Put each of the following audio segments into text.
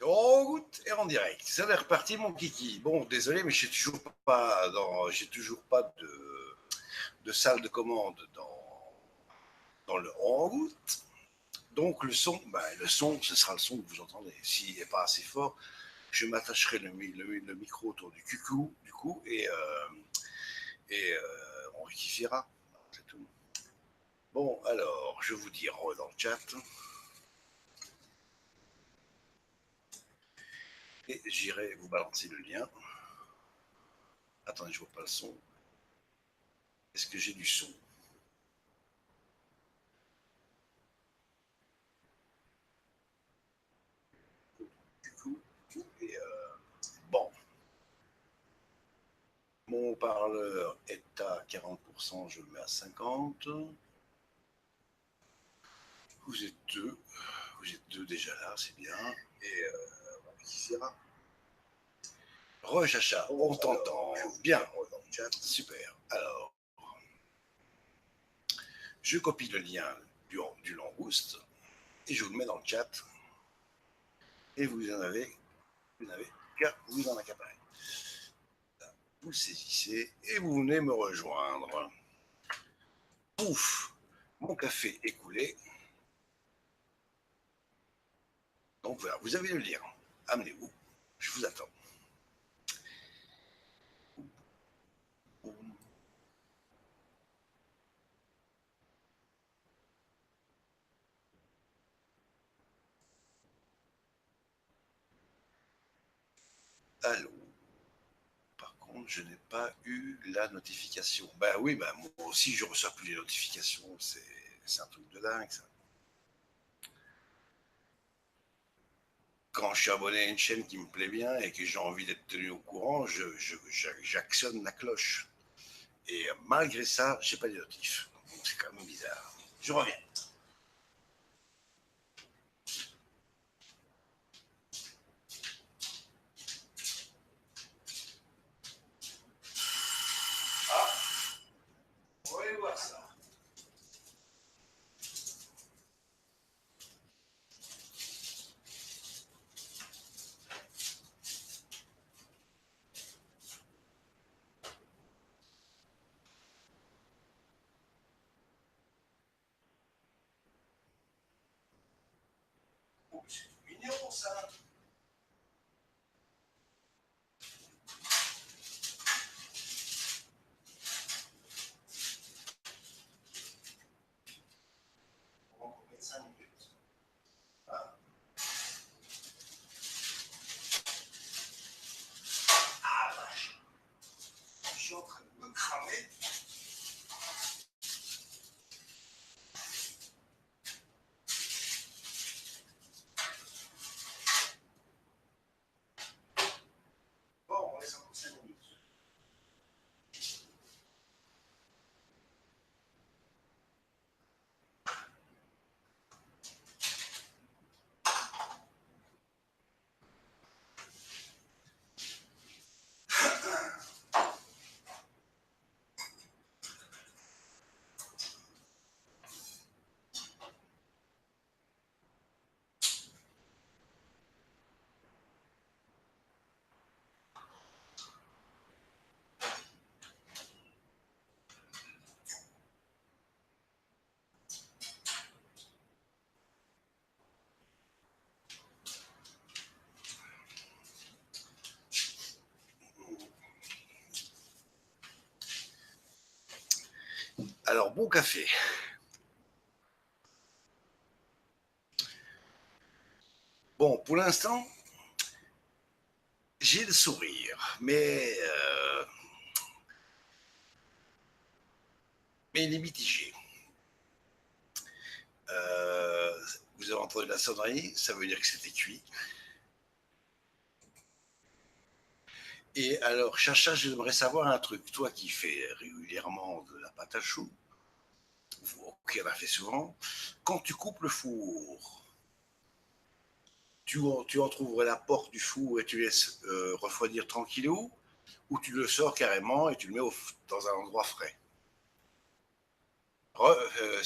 En route et en direct. Ça est reparti, mon kiki. Bon, désolé, mais j'ai toujours pas de salle de commande dans le en route. Donc le son, ce sera le son que vous entendez. S'il n'est pas assez fort, je m'attacherai le micro autour du cou et on rectifiera. C'est tout. Bon, alors, je vous dis re dans le chat. Et j'irai vous balancer le lien. Attendez, je vois pas le son. Est-ce que j'ai du son? Du coup, et bon, mon haut-parleur est à 40%, je le mets à 50%. Vous êtes deux déjà là, c'est bien. Et on rectifiera. Re-Chacha, on t'entend bien. Super. Alors, je copie le lien du langouste et je vous le mets dans le chat. Et vous n'avez qu'à vous en accaparer. Vous le saisissez et vous venez me rejoindre. Pouf, mon café est coulé. Donc voilà, vous avez le lien. Amenez-vous, je vous attends. Allô. Par contre, je n'ai pas eu la notification. Ben oui, ben moi aussi, je ne reçois plus les notifications. C'est un truc de dingue, ça. Quand je suis abonné à une chaîne qui me plaît bien et que j'ai envie d'être tenu au courant, j'actionne la cloche. Et malgré ça, j'ai pas les notifs. Donc c'est quand même bizarre. Je reviens. Ah, on va aller voir ça. Oh, c'est mignon ça. On va mettre 5 minutes. Ah. Ah vache. Je suis en train de me cramer. Bon, on laisse encore 5 minutes. Alors, bon café. Bon, pour l'instant, j'ai le sourire, mais il est mitigé. Vous avez entendu la sonnerie, ça veut dire que c'était cuit. Et alors, Chacha, j'aimerais savoir un truc. Toi qui fais régulièrement de la pâte à choux, qui en a fait souvent, quand tu coupes le four, tu entrouvres la porte du four et tu laisses refroidir tranquillou, ou tu le sors carrément et tu le mets dans un endroit frais. Re, euh,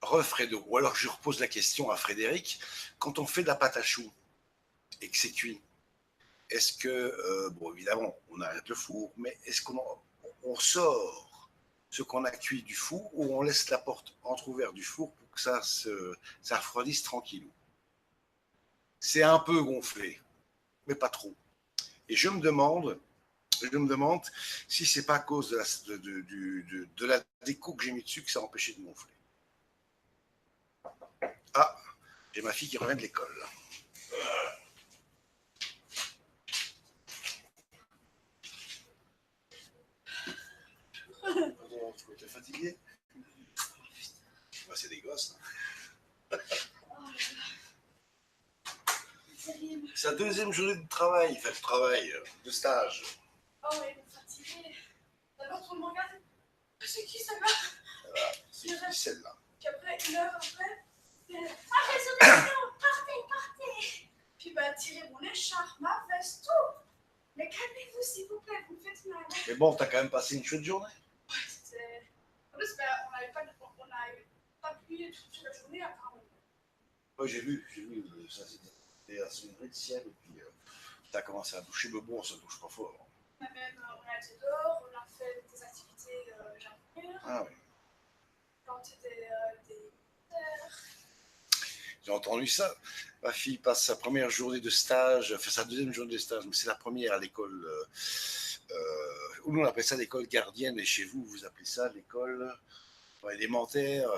Refredo. Ou alors je repose la question à Frédéric, quand on fait de la pâte à choux et que c'est cuit, est-ce que, bon évidemment, on arrête le four, mais est-ce qu'on sort ce qu'on a cuit du four ou on laisse la porte entrouverte du four pour que ça refroidisse tranquillou? C'est un peu gonflé, mais pas trop. Et je me demande si c'est pas à cause de la déco que j'ai mis dessus que ça a empêché de gonfler. Ah, j'ai ma fille qui revient de l'école. Tu es fatigué? Bah, c'est des gosses. Sa deuxième journée de travail, enfin de travail, de stage. Oh ouais, il est fatigué. D'abord, tout le monde regarde. C'est qui celle-là? Voilà, c'est qui celle-là? Puis après, une heure après, partez, partez. Puis bah, tirez mon écharpe, ma veste, tout. Mais calmez-vous, s'il vous plaît, vous me faites mal. Mais bon, t'as quand même passé une chouette journée. Ouais, c'était. En plus, bah, on n'avait pas plié toute la journée, apparemment. Ouais, j'ai vu, ça c'était assez une de ciel, et puis t'as commencé à doucher, mais bon, ça douche pas fort. On a été dehors, on a fait des activités jardinières. Ah oui. Planté des terres. J'ai entendu ça. Ma fille passe sa première journée de stage, enfin sa deuxième journée de stage, mais c'est la première à l'école. Nous on appelle ça l'école gardienne, et chez vous, vous appelez ça l'école élémentaire,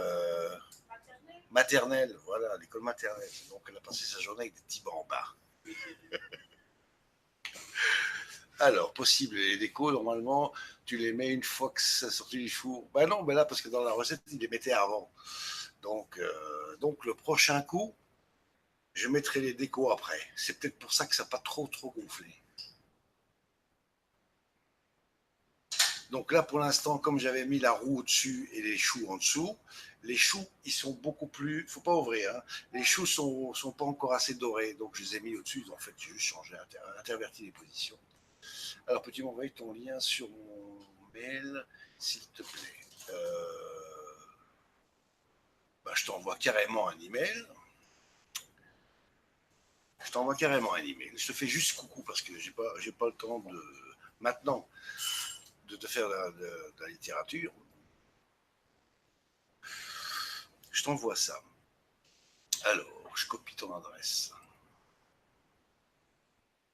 maternelle, voilà, l'école maternelle. Donc elle a passé sa journée avec des petits bancs en bas. Alors, possible, les décos, normalement, tu les mets une fois que ça sorti du four. Ben non, ben là, parce que dans la recette, ils les mettaient avant. Donc le prochain coup, je mettrai les décos après. C'est peut-être pour ça que ça n'a pas trop gonflé. Donc là, pour l'instant, comme j'avais mis la roue au-dessus et les choux en dessous, les choux, ils sont beaucoup plus... Faut pas ouvrir, hein. Les choux sont pas encore assez dorés, donc je les ai mis au-dessus. En fait, j'ai juste changé, interverti les positions. Alors, peux-tu m'envoyer ton lien sur mon mail, s'il te plaît? Je t'envoie carrément un email. Je t'envoie carrément un email. Je te fais juste coucou parce que j'ai pas le temps de maintenant de te faire de la littérature. Je t'envoie ça. Alors, je copie ton adresse.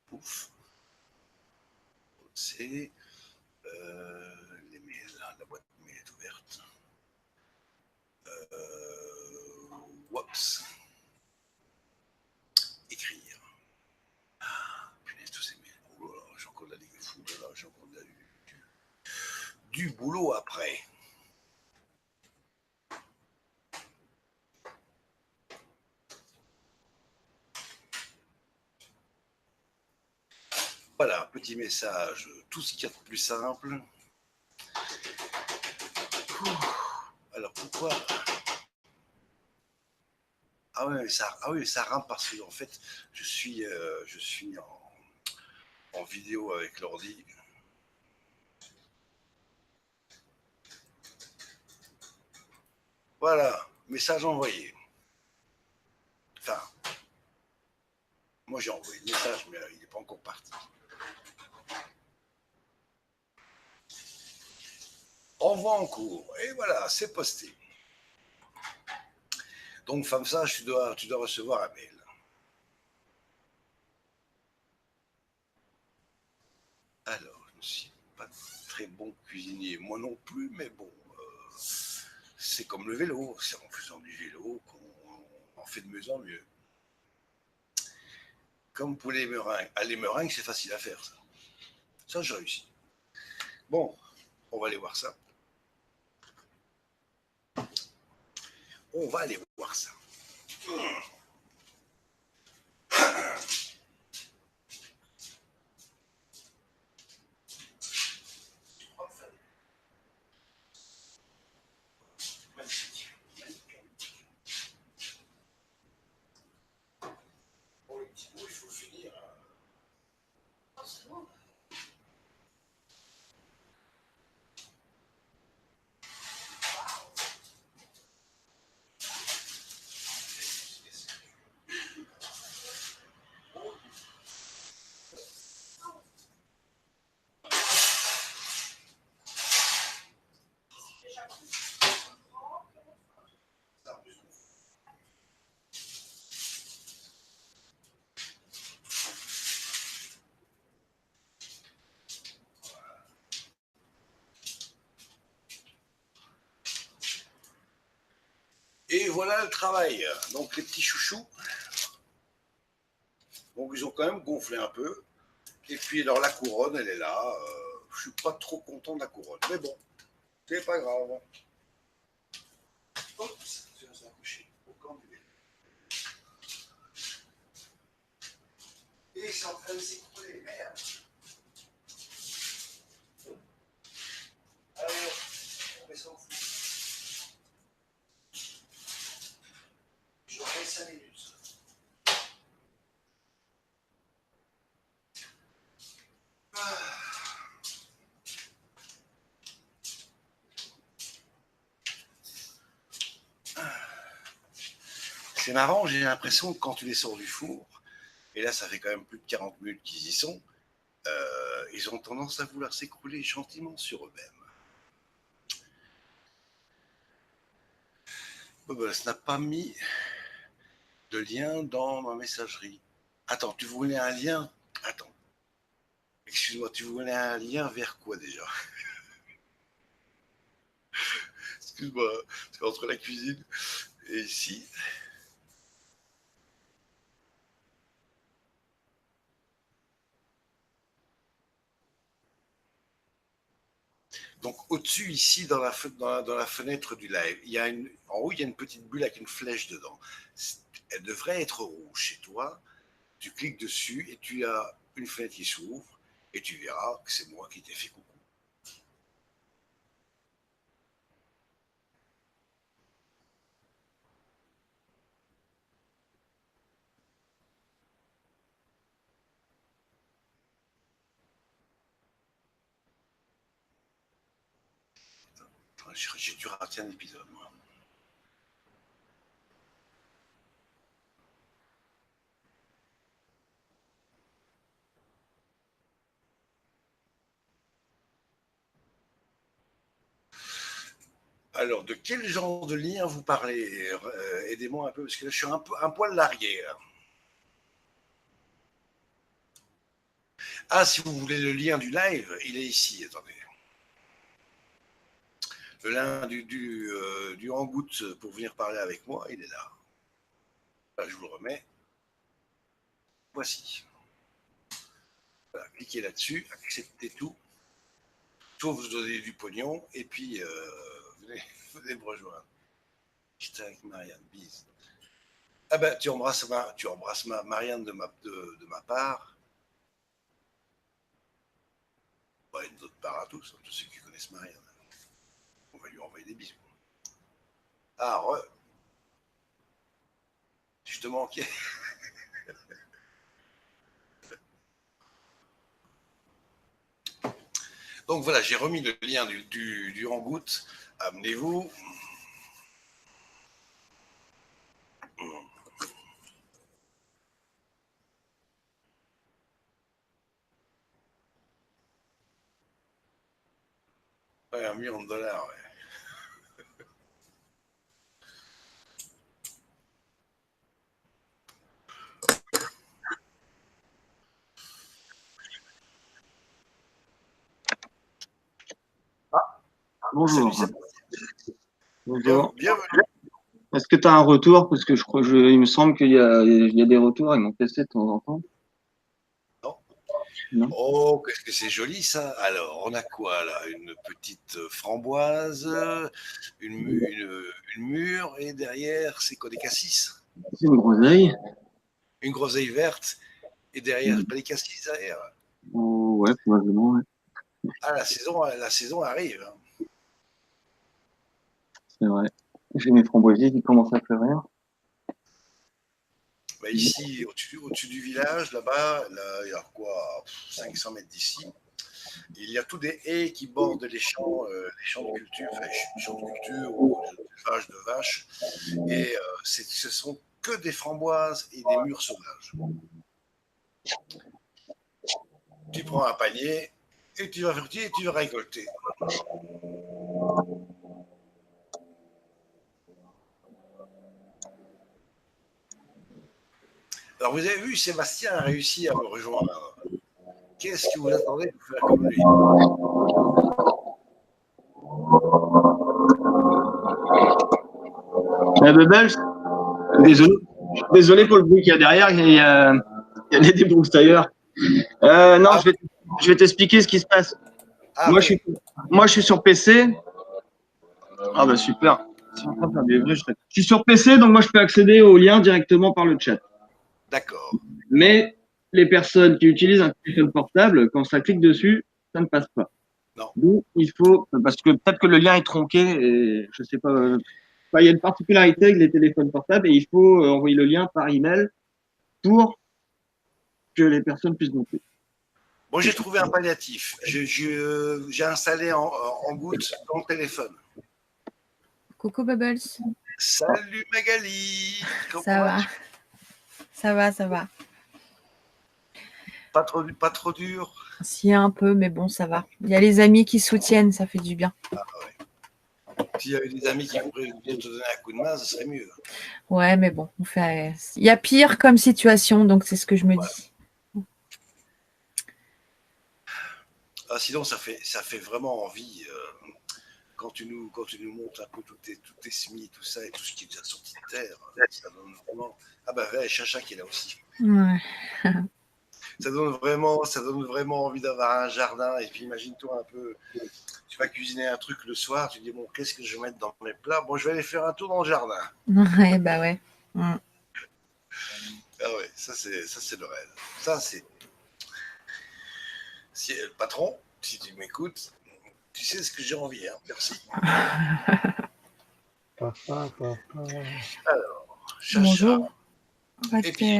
Pouf. C'est les mails. La boîte mail est ouverte. Oups. Écrire. Ah, punaise, tous ces mails. Oh là là, j'ai encore de la ligue de fou. Là, j'ai encore du boulot après. Voilà, petit message, tout ce qu'il y a de plus simple. Alors pourquoi? Ah oui, ça rame parce que en fait, je suis en vidéo avec l'ordi. Voilà, message envoyé. Enfin, moi j'ai envoyé le message, mais il n'est pas encore parti. Envoi en cours. Et voilà, c'est posté. Donc, femme sage, tu dois recevoir un mail. Alors, je ne suis pas très bon cuisinier, moi non plus, mais bon, c'est comme le vélo. C'est en faisant du vélo qu'on en fait de mieux en mieux. Comme pour les meringues. Ah, les meringues, c'est facile à faire, ça. Ça, j'ai réussi. Bon, on va aller voir ça. On va aller voir ça. Pour les petits bouts, il faut finir. Oh, c'est bon. voilà le travail. Donc les petits chouchous, donc ils ont quand même gonflé un peu. Et puis alors la couronne, elle est là. Je suis pas trop content de la couronne, mais bon, c'est pas grave. Oups, je vais accoucher au camp du vélo. Et c'est en train de s'écrouler, merde. Alors, on s'en fout. J'aurai 5 minutes. C'est marrant, j'ai l'impression que quand tu les sors du four, et là ça fait quand même plus de 40 minutes qu'ils y sont, ils ont tendance à vouloir s'écrouler gentiment sur eux-mêmes. Ça n'a pas mis de lien dans ma messagerie. Attends, tu voulais un lien? Attends. Excuse-moi, tu voulais un lien vers quoi déjà? Excuse-moi, parce qu'entre la cuisine et ici. Donc au-dessus, ici, dans la fenêtre du live, en haut, il y a une petite bulle avec une flèche dedans. Elle devrait être rouge chez toi. Tu cliques dessus et tu as une fenêtre qui s'ouvre et tu verras que c'est moi qui t'ai fait coucou. J'ai dû rater un épisode, moi. Alors, de quel genre de lien vous parlez? Aidez-moi un peu, parce que là, je suis un poil largué. Là. Ah, si vous voulez le lien du live, il est ici, attendez. Le lien du Hangout pour venir parler avec moi, il est là. Là, je vous le remets. Voici. Voilà, cliquez là-dessus, acceptez tout. Soit vous donnez du pognon, et puis venez me rejoindre. J'étais avec Marianne, bise. Ah ben, tu embrasses Marianne de ma part. Bah, et de notre part à tous, tous ceux qui connaissent Marianne. On va lui envoyer des bisous. Ah, je te manquais. Donc voilà, j'ai remis le lien du Hangout. Amenez-vous. Ouais, $1 million, ouais. Bonjour. Salut, Bonjour. bienvenue. Est-ce que tu as un retour? Parce que il me semble qu'il y a des retours et mon PC de temps en temps. Non. Oh, qu'est-ce que c'est joli ça. Alors, on a quoi là? Une petite framboise, une mûre, et derrière, c'est quoi, des cassis? C'est une groseille. Une groseille verte, et derrière, pas des cassis derrière. Oh, ouais, probablement. Ouais. Ah, la saison arrive. C'est vrai. J'ai mes framboisiers qui commencent à fleurir. Bah ici, au-dessus du village, là-bas, là, il y a quoi, 500 mètres d'ici, il y a tous des haies qui bordent les champs de culture, enfin, les champs de culture ou l'élevage de vaches. Et ce sont que des framboises et des mûres sauvages. Tu prends un panier et tu vas récolter. Alors vous avez vu, Sébastien a réussi à me rejoindre. Qu'est-ce que vous attendez pour faire comme lui? Bubbles, désolé. Désolé pour le bruit qu'il y a derrière, il y a les débroussailleurs. Non, je vais t'expliquer ce qui se passe. Ah, Moi, ouais. je suis sur PC. Ah bah super. Je suis en train de faire des vrais trucs. Je suis sur PC, donc moi je peux accéder au lien directement par le chat. D'accord. Mais les personnes qui utilisent un téléphone portable, quand ça clique dessus, ça ne passe pas. Non. Donc il faut, parce que peut-être que le lien est tronqué et je sais pas. Enfin, il y a une particularité avec les téléphones portables et il faut envoyer le lien par email pour que les personnes puissent monter. Bon, j'ai trouvé un palliatif. J'ai installé en goutte dans le téléphone. Coucou Bubbles. Salut Magali. Ça va. Ça va, ça va. Pas trop dur. Si, un peu, mais bon, ça va. Il y a les amis qui soutiennent, ça fait du bien. Ah ouais. S'il y avait des amis qui pourraient te donner un coup de main, ce serait mieux. Ouais, mais bon, il y a pire comme situation, donc c'est ce que je me dis. Ah, sinon, ça fait vraiment envie quand tu nous montres un peu tous tes semis, tout ça, et tout ce qui est déjà sorti de terre. Ça donne vraiment. Ah bah ouais, Chacha qui est là aussi. Ouais. Ça donne vraiment envie d'avoir un jardin. Et puis imagine-toi un peu, tu vas cuisiner un truc le soir, tu dis bon, qu'est-ce que je vais mettre dans mes plats? Bon, je vais aller faire un tour dans le jardin. Ouais, bah ouais. Ah ouais, ça c'est le rêve. Ça c'est. Si le patron, si tu m'écoutes, tu sais ce que j'ai envie, hein. Merci. Alors, Chacha. Bonjour. Et puis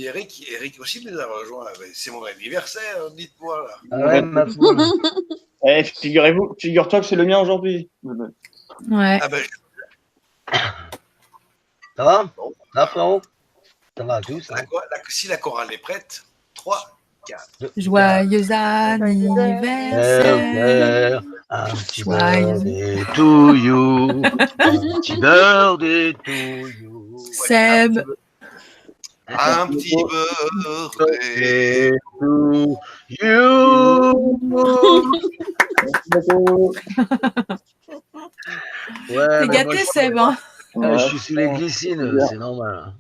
Eric aussi nous a rejoint. C'est mon anniversaire, dites-moi là. Ah ouais, ma poule. Figure-toi que c'est le mien aujourd'hui. Ouais. Ah ben, Ça va? Bon. Ça va, frérot? Ça va à tous, hein? Si la chorale est prête, 3, 4. Joyeux anniversaire. Un petit Joyeux. birthday to you. Un petit birthday to you. Seb. Un petit birthday to you. Ouais, T'es mais moi, gâté, Seb, hein? je suis sous les glycines, c'est normal. Hein.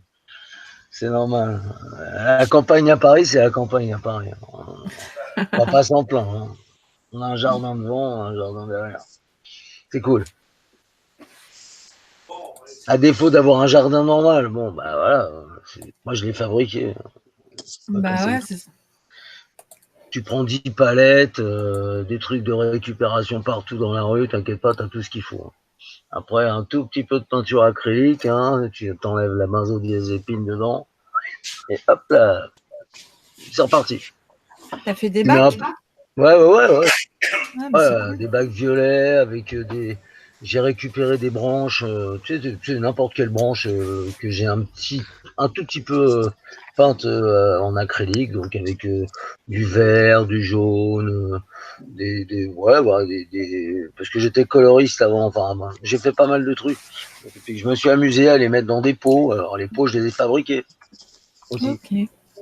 C'est normal. La campagne à Paris, c'est la campagne à Paris. On va pas s'en plaindre. Hein. On a un jardin devant, un jardin derrière. C'est cool. À défaut d'avoir un jardin normal, bon, bah voilà. Moi, je l'ai fabriqué. Bah ouais, c'est ça. Tu prends 10 palettes, des trucs de récupération partout dans la rue, t'inquiète pas, t'as tout ce qu'il faut. Après, un tout petit peu de peinture acrylique, hein, tu t'enlèves la benzodiazépine dedans, et hop là, c'est reparti. T'as fait des bacs? Ouais. Ah, cool. Des bacs violets avec des. J'ai récupéré des branches, tu sais, n'importe quelle branche que j'ai un tout petit peu peinte en acrylique, donc avec du vert, du jaune, parce que j'étais coloriste avant, enfin, j'ai fait pas mal de trucs. Et puis je me suis amusé à les mettre dans des pots. Alors les pots, je les ai fabriqués aussi. Ok,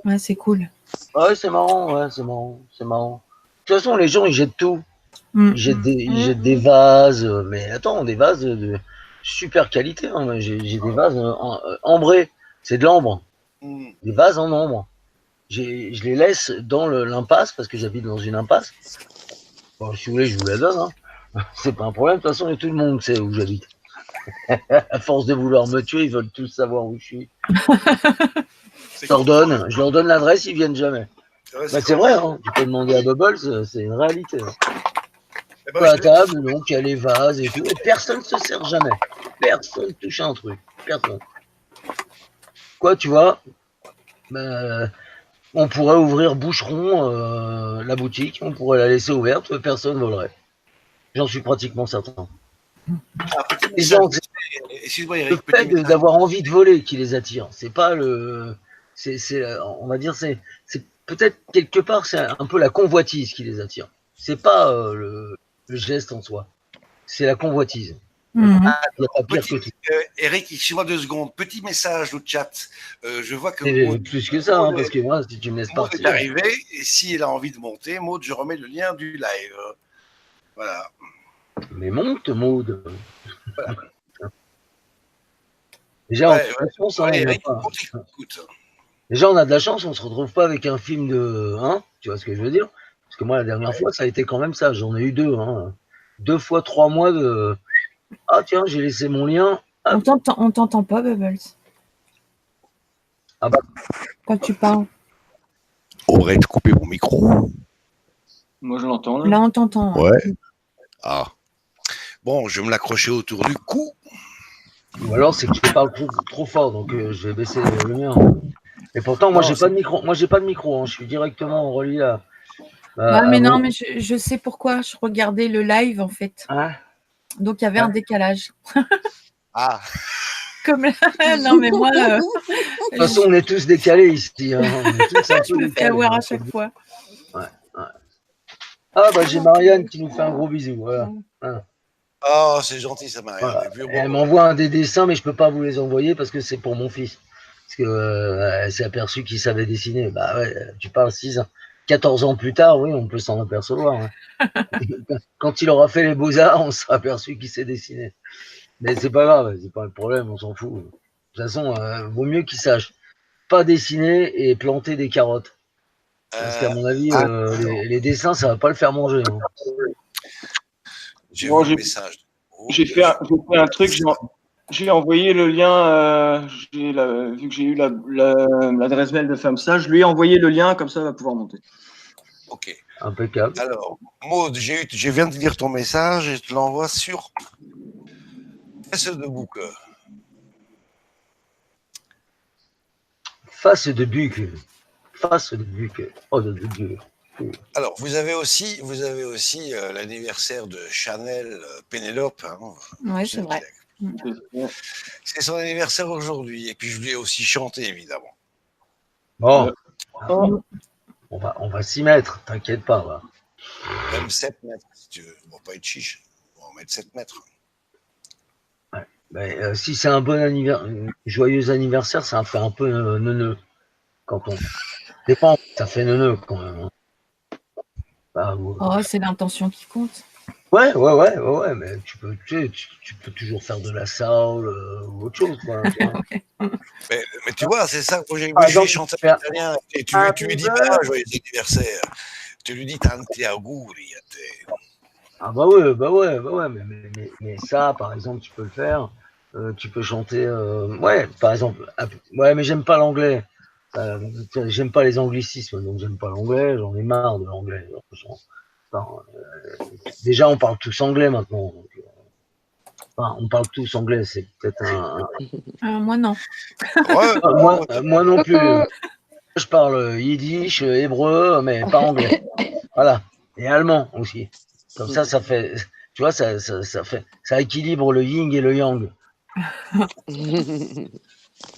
ouais, c'est cool. Ouais, c'est marrant. De toute façon, les gens, ils jettent tout. Ils jettent des vases, mais attends, des vases de super qualité. Hein. J'ai des vases ambrés, c'est de l'ambre. Des vases en ambre. Je les laisse dans l'impasse parce que j'habite dans une impasse. Bon, si vous voulez, je vous la donne. Hein. C'est pas un problème. De toute façon, tout le monde sait où j'habite. À force de vouloir me tuer, ils veulent tous savoir où je suis. Je leur donne l'adresse, ils viennent jamais. C'est vrai, hein. Tu peux demander à Bubbles, c'est une réalité. Eh ben, À la table, donc il y a les vases et tout, et personne ne se sert jamais. Personne ne touche à un truc. Personne. Quoi, tu vois, on pourrait ouvrir boucheron la boutique, on pourrait la laisser ouverte, personne ne volerait. J'en suis pratiquement certain. Les gens, le fait d'avoir envie de voler qui les attire. C'est pas le. On va dire, c'est peut-être quelque part, c'est un peu la convoitise qui les attire. C'est pas le geste en soi. C'est la convoitise. Eric, excuse-moi 2 secondes. Petit message au chat. Je vois que plus que ça, hein, parce que moi, si tu me laisses partir. Maud est arrivée, et si elle a envie de monter, Maud, je remets le lien du live. Voilà. Mais monte, Maud. Voilà. Déjà, on a Ouais, de la chance, hein, Eric, on t'écoute. Déjà, on a de la chance, on se retrouve pas avec un film de. Hein, tu vois ce que je veux dire? Parce que moi, la dernière fois, ça a été quand même ça. J'en ai eu 2. Hein. 2 fois 3 mois de. Ah, tiens, j'ai laissé mon lien. On t'entend pas, Bubbles. Ah bah. Quand tu parles. Aurais-tu coupé mon micro? Moi, je l'entends. Là, on t'entend. Ouais. Ah. Bon, je vais me l'accrocher autour du cou. Ou alors, c'est que je parle trop fort, donc je vais baisser le mien. Et pourtant, moi, j'ai pas de micro. Moi, j'ai pas de micro. Hein. Je suis directement relié à. Ouais, mais non, mais je sais pourquoi. Je regardais le live, en fait. Hein? Donc, il y avait un décalage. Ah. Comme non, mais moi. De toute façon, on est tous décalés ici. Hein. On est tous un peu je me fais décalés, avoir hein. à chaque fois. Ouais. Ah, bah, j'ai Marianne qui nous fait un gros bisou. Voilà. Oh, c'est gentil, ça, Marianne. Voilà. Elle m'envoie des dessins, mais je peux pas vous les envoyer parce que c'est pour mon fils. Parce que elle s'est aperçue qu'il savait dessiner. Bah ouais, tu parles 14 ans plus tard, oui, on peut s'en apercevoir. Hein. Quand il aura fait les beaux-arts, on sera aperçu qu'il sait dessiner. Mais c'est pas grave, c'est pas le problème, on s'en fout. De toute façon, vaut mieux qu'il sache pas dessiner et planter des carottes. Parce qu'à mon avis, les dessins, ça va pas le faire manger. Hein. J'ai vu le message. J'ai fait un truc, j'ai envoyé le lien, vu que j'ai eu l'adresse mail de FAMSA, je lui ai envoyé le lien, comme ça, il va pouvoir monter. Ok. Impeccable. Alors, Maud, je viens de lire ton message et je te l'envoie sur Face de Bouc. Face de Buc. Face de Buc. Oh, de Dieu. Alors, vous avez aussi l'anniversaire de Chanel Pénélope. Hein, oui, c'est vrai. C'est son anniversaire aujourd'hui. Et puis, je lui ai aussi chanté, évidemment. Bon. On va s'y mettre, t'inquiète pas. Va. Même 7 mètres, si tu veux. On va pas être chiche. On va mettre 7 mètres. Ouais. Mais, si c'est un bon joyeux anniversaire, ça fait un peu neuneux. Quand on dépend, ça fait neuneux quand même. Bah, c'est l'intention qui compte. Ouais, mais tu peux toujours faire de la soul ou autre chose. Quoi, mais tu vois, c'est ça que j'ai chanté en italien. Et tu lui dis pas joyeux anniversaire. Tu lui dis tanti auguri. Ah bah ouais, mais ça, par exemple, tu peux le faire. Tu peux chanter, ouais, par exemple, ouais, mais j'aime pas l'anglais. J'aime pas les anglicismes, donc j'aime pas l'anglais. J'en ai marre de l'anglais. Déjà, on parle tous anglais maintenant. Donc, on parle tous anglais, c'est peut-être moi non. Moi non plus. Je parle yiddish, hébreu, mais pas anglais. Voilà. Et allemand aussi. Comme ça fait, tu vois, ça équilibre le yin et le yang.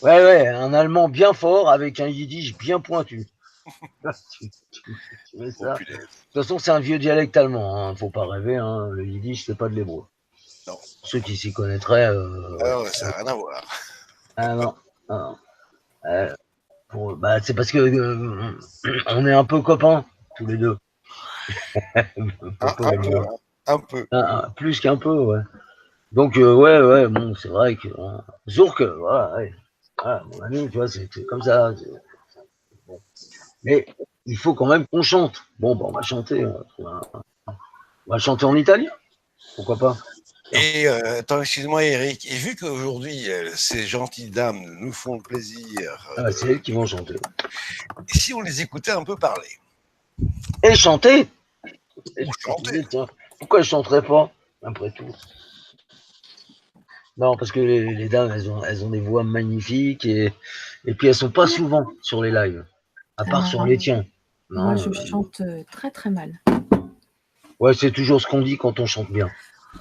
Ouais, un allemand bien fort avec un yiddish bien pointu. tu mets ça. De toute façon, c'est un vieux dialecte allemand. Hein. Faut pas rêver. Hein. Le yiddish, c'est pas de l'hébreu. Non. Ceux qui s'y connaîtraient. Ça n'a rien à voir. Ah non. C'est parce que on est un peu copains tous les deux. Un peu. Plus qu'un peu, ouais. Donc ouais, bon, c'est vrai que Zourk, voilà, mon ami, tu vois, c'est comme ça. Bon. Mais il faut quand même qu'on chante. Bon, on va chanter. On va chanter en italien. Pourquoi pas? Et attends, excuse-moi, Eric. Et vu qu'aujourd'hui, ces gentilles dames nous font le plaisir. C'est elles qui vont chanter. Et si on les écoutait un peu parler? Et chanter? Chanter. Tiens, pourquoi elles chanteraient pas, après tout? Non, parce que les dames, elles ont des voix magnifiques et puis elles sont pas souvent sur les lives, à part sur les tiens. Non, moi, je chante très très mal. Ouais, c'est toujours ce qu'on dit quand on chante bien.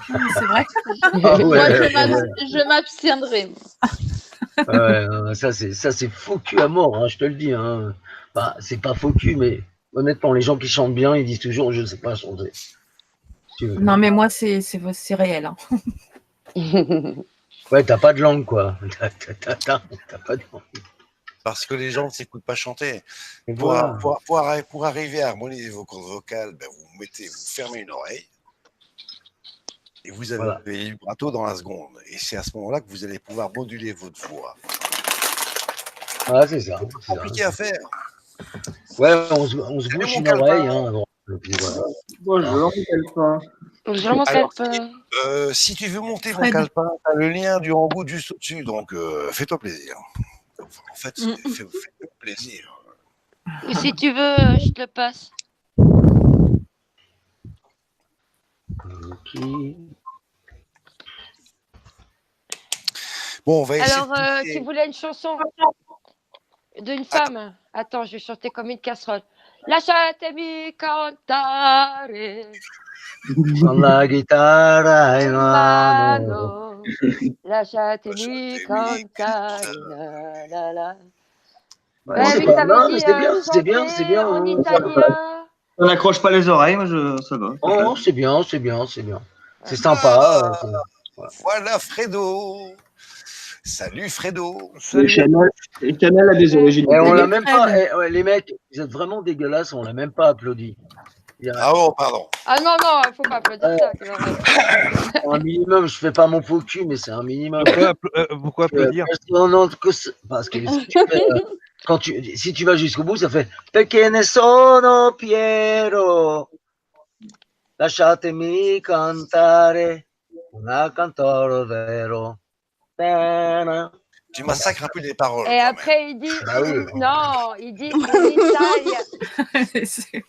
C'est vrai. Moi, je m'abstiendrai. Ouais, ça c'est faux cul à mort, hein, je te le dis. Hein. Enfin, c'est pas faux cul, mais honnêtement, les gens qui chantent bien, ils disent toujours je ne sais pas chanter. Non, mais moi, c'est réel. Hein. Ouais, t'as pas de langue, quoi. T'as pas de langue. Parce que les gens ne s'écoutent pas chanter. Voilà. Pour arriver à harmoniser vos cordes vocales, vous fermez une oreille. Et vous avez Voilà. le vibrato dans la seconde. Et c'est à ce moment-là que vous allez pouvoir moduler votre voix. Ah, c'est ça. C'est pas compliqué à faire. Ouais, on se Salut, bouche mon une calepin. oreille. Hein, et puis voilà. Bonjour, Calepin. Bonjour mon Alors, calepin. si tu veux monter mon Fred. calepin, t'as le lien du Ranggood juste au-dessus. Donc, fais-toi plaisir. Enfin, en fait, fais-toi plaisir. Ou si tu veux, je te le passe. Ok. Bon, on va essayer Alors, de tu voulais une chanson d'une femme? Attends, je vais chanter comme une casserole. Lasciatemi cantare Con la chitarra in in mano. mano, lasciatemi Lasciatemi cantare. cantare. La, la, la. Ouais, Ouais, c'est vu que pas. t'avais Non, mais dit c'est bien, c'est bien, c'est chanter bien. en On italien. On n'accroche pas les oreilles, moi, ça va. Oh, c'est bien, c'est bien, c'est bien. C'est Ok. sympa. Voilà Fredo. Salut Fredo. Et Salut. Chanel a des origines. Et on Salut, l'a même Fred. pas. Ouais, les mecs, vous êtes vraiment dégueulasses, on l'a même pas applaudi. Il y a Ah bon, pardon. Ah non, non, faut pas applaudir ça. quelle horreur. un minimum, je fais pas mon faux cul, mais c'est un minimum. Pourquoi applaudir? Parce que si tu fais, si tu vas jusqu'au bout, ça fait Perché ne sono Piero, lasciatemi cantare, un cantoro vero. Ta-na. Tu massacres un peu les paroles. Et quand après, il dit, Ah oui. non, il dit un Italia. C'est-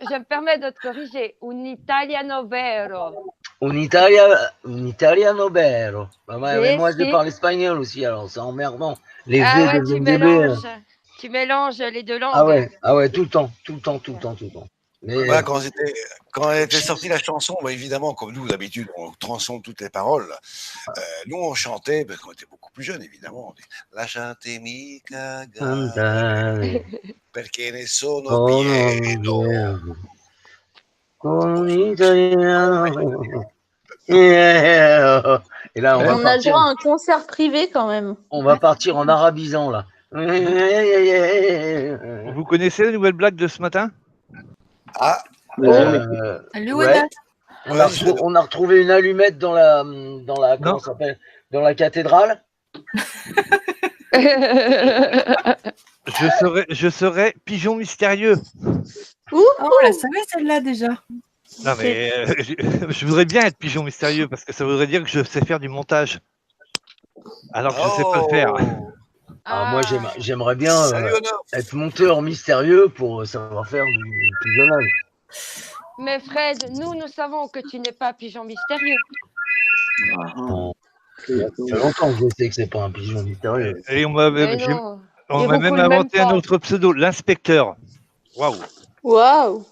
Je me permets de te corriger. Un italiano vero. Un italiano vero. Bah ouais, mais Si, moi, je si. parle espagnol aussi, alors c'est emmerdant. Les Ah V ouais, tu deviennent des B. Hein. mélanges. Tu mélanges les deux langues. Ah ouais, tout le temps, tout le temps, tout le temps, tout le temps. Mais Voilà, quand elle était sortie la chanson, bah, évidemment, comme nous, d'habitude, on transforme toutes les paroles. Nous, on chantait, parce qu'on était beaucoup plus jeunes, évidemment. Lasciatemi cagare, cantare perché ne sono con pieno. un italiano. Yeah. Et là, on va On a partir. droit à un concert privé quand même. On va partir en arabisant là. Vous connaissez la nouvelle blague de ce matin? Ah, Salut, ouais. Wada. On a retrouvé une allumette dans la comment Non. ça s'appelle, dans la cathédrale. Je serai pigeon mystérieux. Oh, on la savait celle-là déjà. Non mais je voudrais bien être pigeon mystérieux parce que ça voudrait dire que je sais faire du montage. Alors que je sais pas le faire. Alors moi j'aimerais bien Salut Honor. être monteur mystérieux pour savoir faire du pigeonnage. Mais Fred, nous savons que tu n'es pas pigeon mystérieux. Bon, ça fait longtemps que je sais que c'est pas un pigeon mystérieux. Et on m'a Mais j'ai- non. on Il m'a même roucoule même inventé un pas. autre pseudo, l'inspecteur. Waouh. Waouh.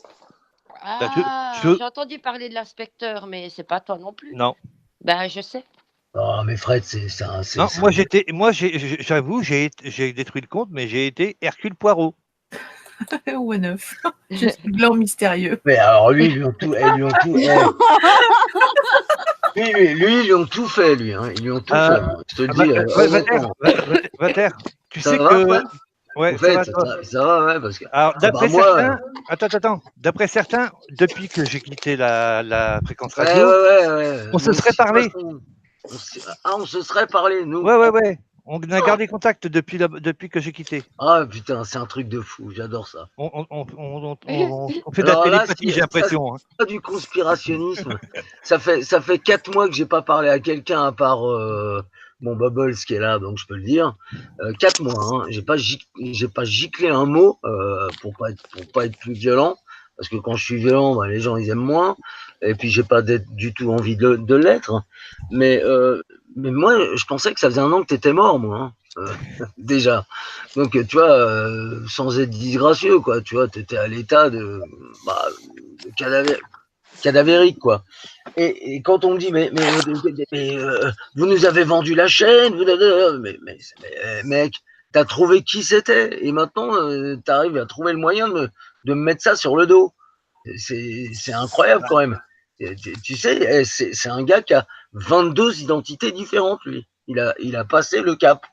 Ah, J'ai entendu parler de l'inspecteur, mais c'est pas toi non plus. Non. Ben, je sais. Oh mais Fred, Non, j'avoue, j'ai détruit le compte, mais j'ai été Hercule Poirot. Ou neuf. Je suis blanc mystérieux. Mais alors lui, lui ont tout fait, lui. Hein. Ils lui ont tout fait. Je te le dis. Honnêtement. Va taire. Tu Ça sais va, que. Fred Ouais, En ça fait, va, toi. ça va, ouais, parce que. Alors, d'après moi, certains. Attends. D'après certains, depuis que j'ai quitté la fréquence radio, ouais. on se serait parlé. On se serait parlé, nous. Ouais. On a gardé contact depuis que j'ai quitté. Ah putain, c'est un truc de fou, j'adore ça. On fait de la télépathie, j'ai l'impression. C'est pas du conspirationnisme. ça fait 4 mois que j'ai pas parlé à quelqu'un à part mon Bubbles qui est là, donc je peux le dire. 4 mois, hein. J'ai pas giclé un mot pour pas être plus violent. Parce que quand je suis violent, bah, les gens ils aiment moins. Et puis j'ai pas du tout envie de l'être. Mais moi, je pensais que ça faisait 1 an que t'étais mort, moi. Hein. Déjà. Donc tu vois, sans être disgracieux, quoi. Tu vois, t'étais à l'état de cadavérique, quoi. Et quand on me dit mais vous nous avez vendu la chaîne, mais mec, t'as trouvé qui c'était et maintenant t'arrives à trouver le moyen de me mettre ça sur le dos. C'est incroyable quand même. Tu sais, c'est un gars qui a 22 identités différentes, lui. Il a passé le cap.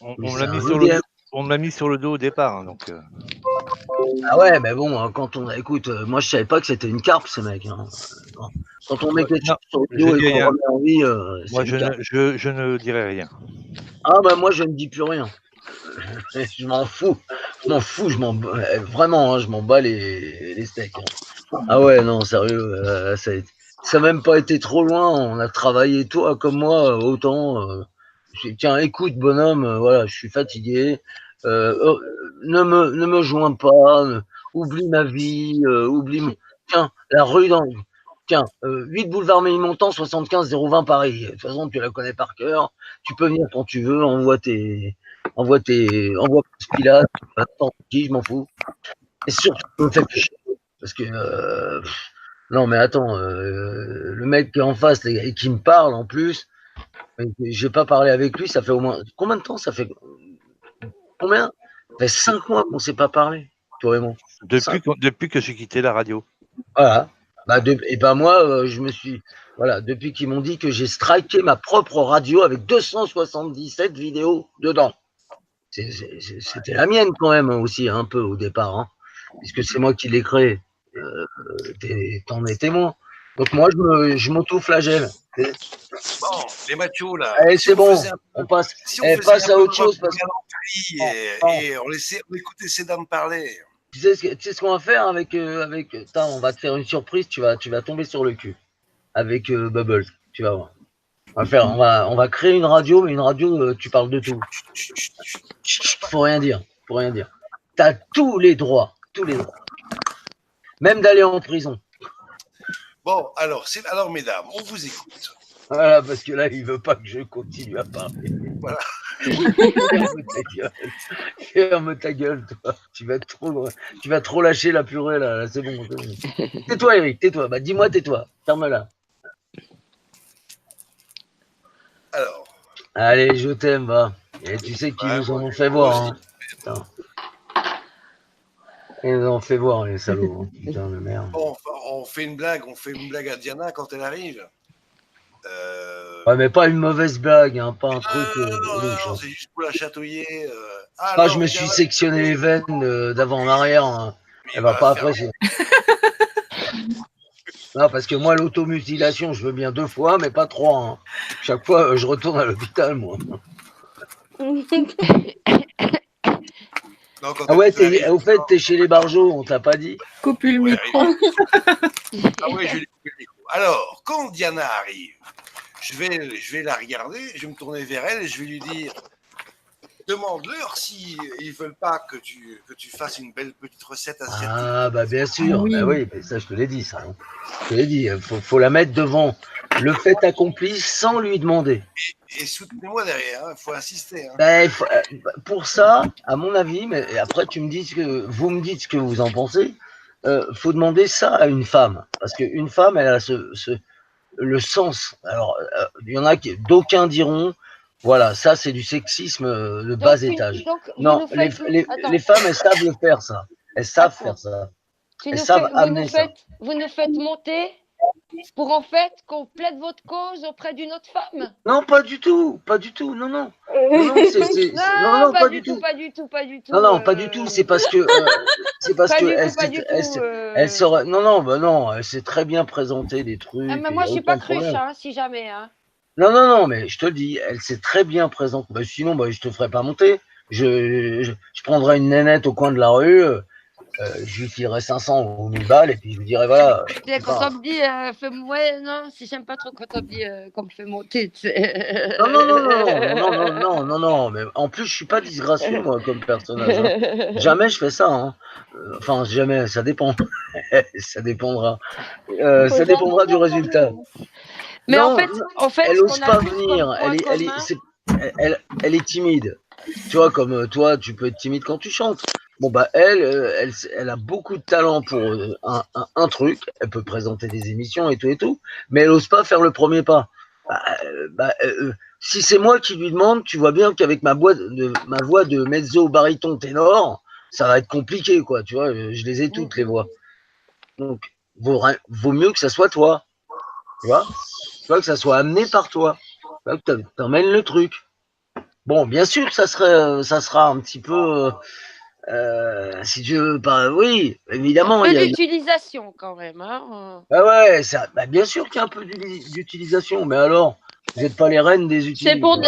On l'a mis sur le dos au départ. Hein, donc, Ah ouais, mais bon, quand on écoute, moi je savais pas que c'était une carpe, ce mec. Hein. Quand on met quelque chose sur le dos et qu'on remet en vie, moi, c'est une carpe. je ne dirai rien. Ah bah moi je ne dis plus rien. Je m'en fous. Vraiment, hein, je m'en bats les steaks. Hein. Ah ouais, non, sérieux, ça n'a même pas été trop loin. On a travaillé, toi comme moi, autant. Tiens, écoute, bonhomme, voilà, je suis fatigué. Ne me joins pas. Oublie ma vie. Tiens, la rue dans. Tiens, 8 boulevard Ménilmontant, 75 020 Paris. De toute façon, tu la connais par cœur. Tu peux venir quand tu veux. Envoie Pilates. Attends, qui, je m'en fous. Et surtout, je me fais plus chier. Parce que, non, mais attends, le mec qui est en face et qui me parle en plus, j'ai pas parlé avec lui, ça fait au moins. Combien de temps ça fait? Combien? Ça fait 5 mois qu'on s'est pas parlé, toi et moi. Depuis que j'ai quitté la radio. Voilà. Et ben moi, je me suis. Voilà, depuis qu'ils m'ont dit que j'ai striké ma propre radio avec 277 vidéos dedans. C'était la mienne quand même aussi, un peu au départ, hein, puisque c'est moi qui l'ai créé. T'en es témoin. Donc moi, je m'auto-flagelle. Bon, les machos là. Allez, c'est bon, on passe, passe à autre chose. Parce que... et on écoutait ces dames parler. Tu sais ce qu'on va faire avec on va te faire une surprise, tu vas tomber sur le cul avec Bubble, tu vas voir. On va créer une radio, mais une radio, tu parles de tout. Faut rien dire. T'as tous les droits. Même d'aller en prison. Bon, alors mesdames, on vous écoute. Voilà, parce que là, il veut pas que je continue à parler. Voilà. Ferme ta gueule, toi. Tu vas trop lâcher la purée, là. C'est bon. Tais-toi, Eric, tais-toi. Bah, dis-moi, tais-toi. Ferme-la. Alors. Allez, je t'aime, va. Et tu sais qu'ils nous en ont fait voir. Hein. Putain. Ils nous en ont fait voir, les salauds. Hein. Putain de merde. Bon, on fait une blague à Diana quand elle arrive. Ouais, mais pas une mauvaise blague, hein, pas un truc. Non, c'est juste pour la chatouiller. Je me suis sectionné les veines d'avant en arrière. Hein. Elle va pas apprécier. Non, parce que moi, l'automutilation, je veux bien 2 fois, mais pas 3. Hein. Chaque fois, je retourne à l'hôpital, moi. Non, ah ouais, au fait, t'es chez les Barjots, on t'a pas dit. Coupe le micro. Ah oui, je vais couper le micro. Alors, quand Diana arrive, je vais la regarder, je vais me tourner vers elle et je vais lui dire, demande-leur s'ils ne veulent pas que tu fasses une belle petite recette asiatique. Ah bah bien sûr, oui. Bah oui, mais ça je te l'ai dit ça. Hein. Je te l'ai dit, faut la mettre devant le fait accompli sans lui demander. Et soutenez-moi derrière, il faut insister. Hein. Ben, pour ça, à mon avis, mais après vous me dites ce que vous en pensez, faut demander ça à une femme. Parce qu'une femme, elle a le sens. Alors, il y en a d'aucuns diront, voilà, ça c'est du sexisme de bas étage. Non, les femmes, elles savent le faire, ça. Elles savent faire ça. Elles savent amener ça. Vous nous faites monter pour en fait qu'on plaide votre cause auprès d'une autre femme? Non, pas du tout, non. Non, pas du tout. Non, pas du tout. C'est parce que elle saurait. Non, elle s'est très bien présentée des trucs. Mais moi, je suis pas cruche, hein, si jamais. Hein. Non, mais je te le dis, elle s'est très bien présentée. Bah, sinon, je te ferais pas monter. Je prendrais une nénette au coin de la rue. Je lui filerais 500 ou 1000 balles et puis je lui dirais voilà. Quand on me dit non, si j'aime pas trop quand on me dit qu'on me fait monter. Non, mais en plus je suis pas disgracieux moi comme personnage. Hein. Jamais je fais ça. Hein. Enfin jamais, ça dépend. Ça dépendra. Ça dépendra du résultat. Mais non, en fait, elle ose pas venir. Elle est timide. Tu vois, comme toi, tu peux être timide quand tu chantes. Bon, elle a beaucoup de talent pour un truc. Elle peut présenter des émissions et tout. Mais elle n'ose pas faire le premier pas. Si c'est moi qui lui demande, tu vois bien qu'avec ma voix de mezzo, baryton, ténor, ça va être compliqué, quoi. Tu vois, je les ai toutes, les voix. Donc, vaut mieux que ça soit toi. Tu vois, que ça soit amené par toi. Que t'emmènes le truc. Bon, bien sûr, ça sera un petit peu Si tu veux, bah, oui, évidemment. Un Il peu y a d'utilisation quand même. Hein. Ah ouais, ça, bah, bien sûr qu'il y a un peu d'utilisation, mais alors, vous n'êtes pas les reines des utilisateurs.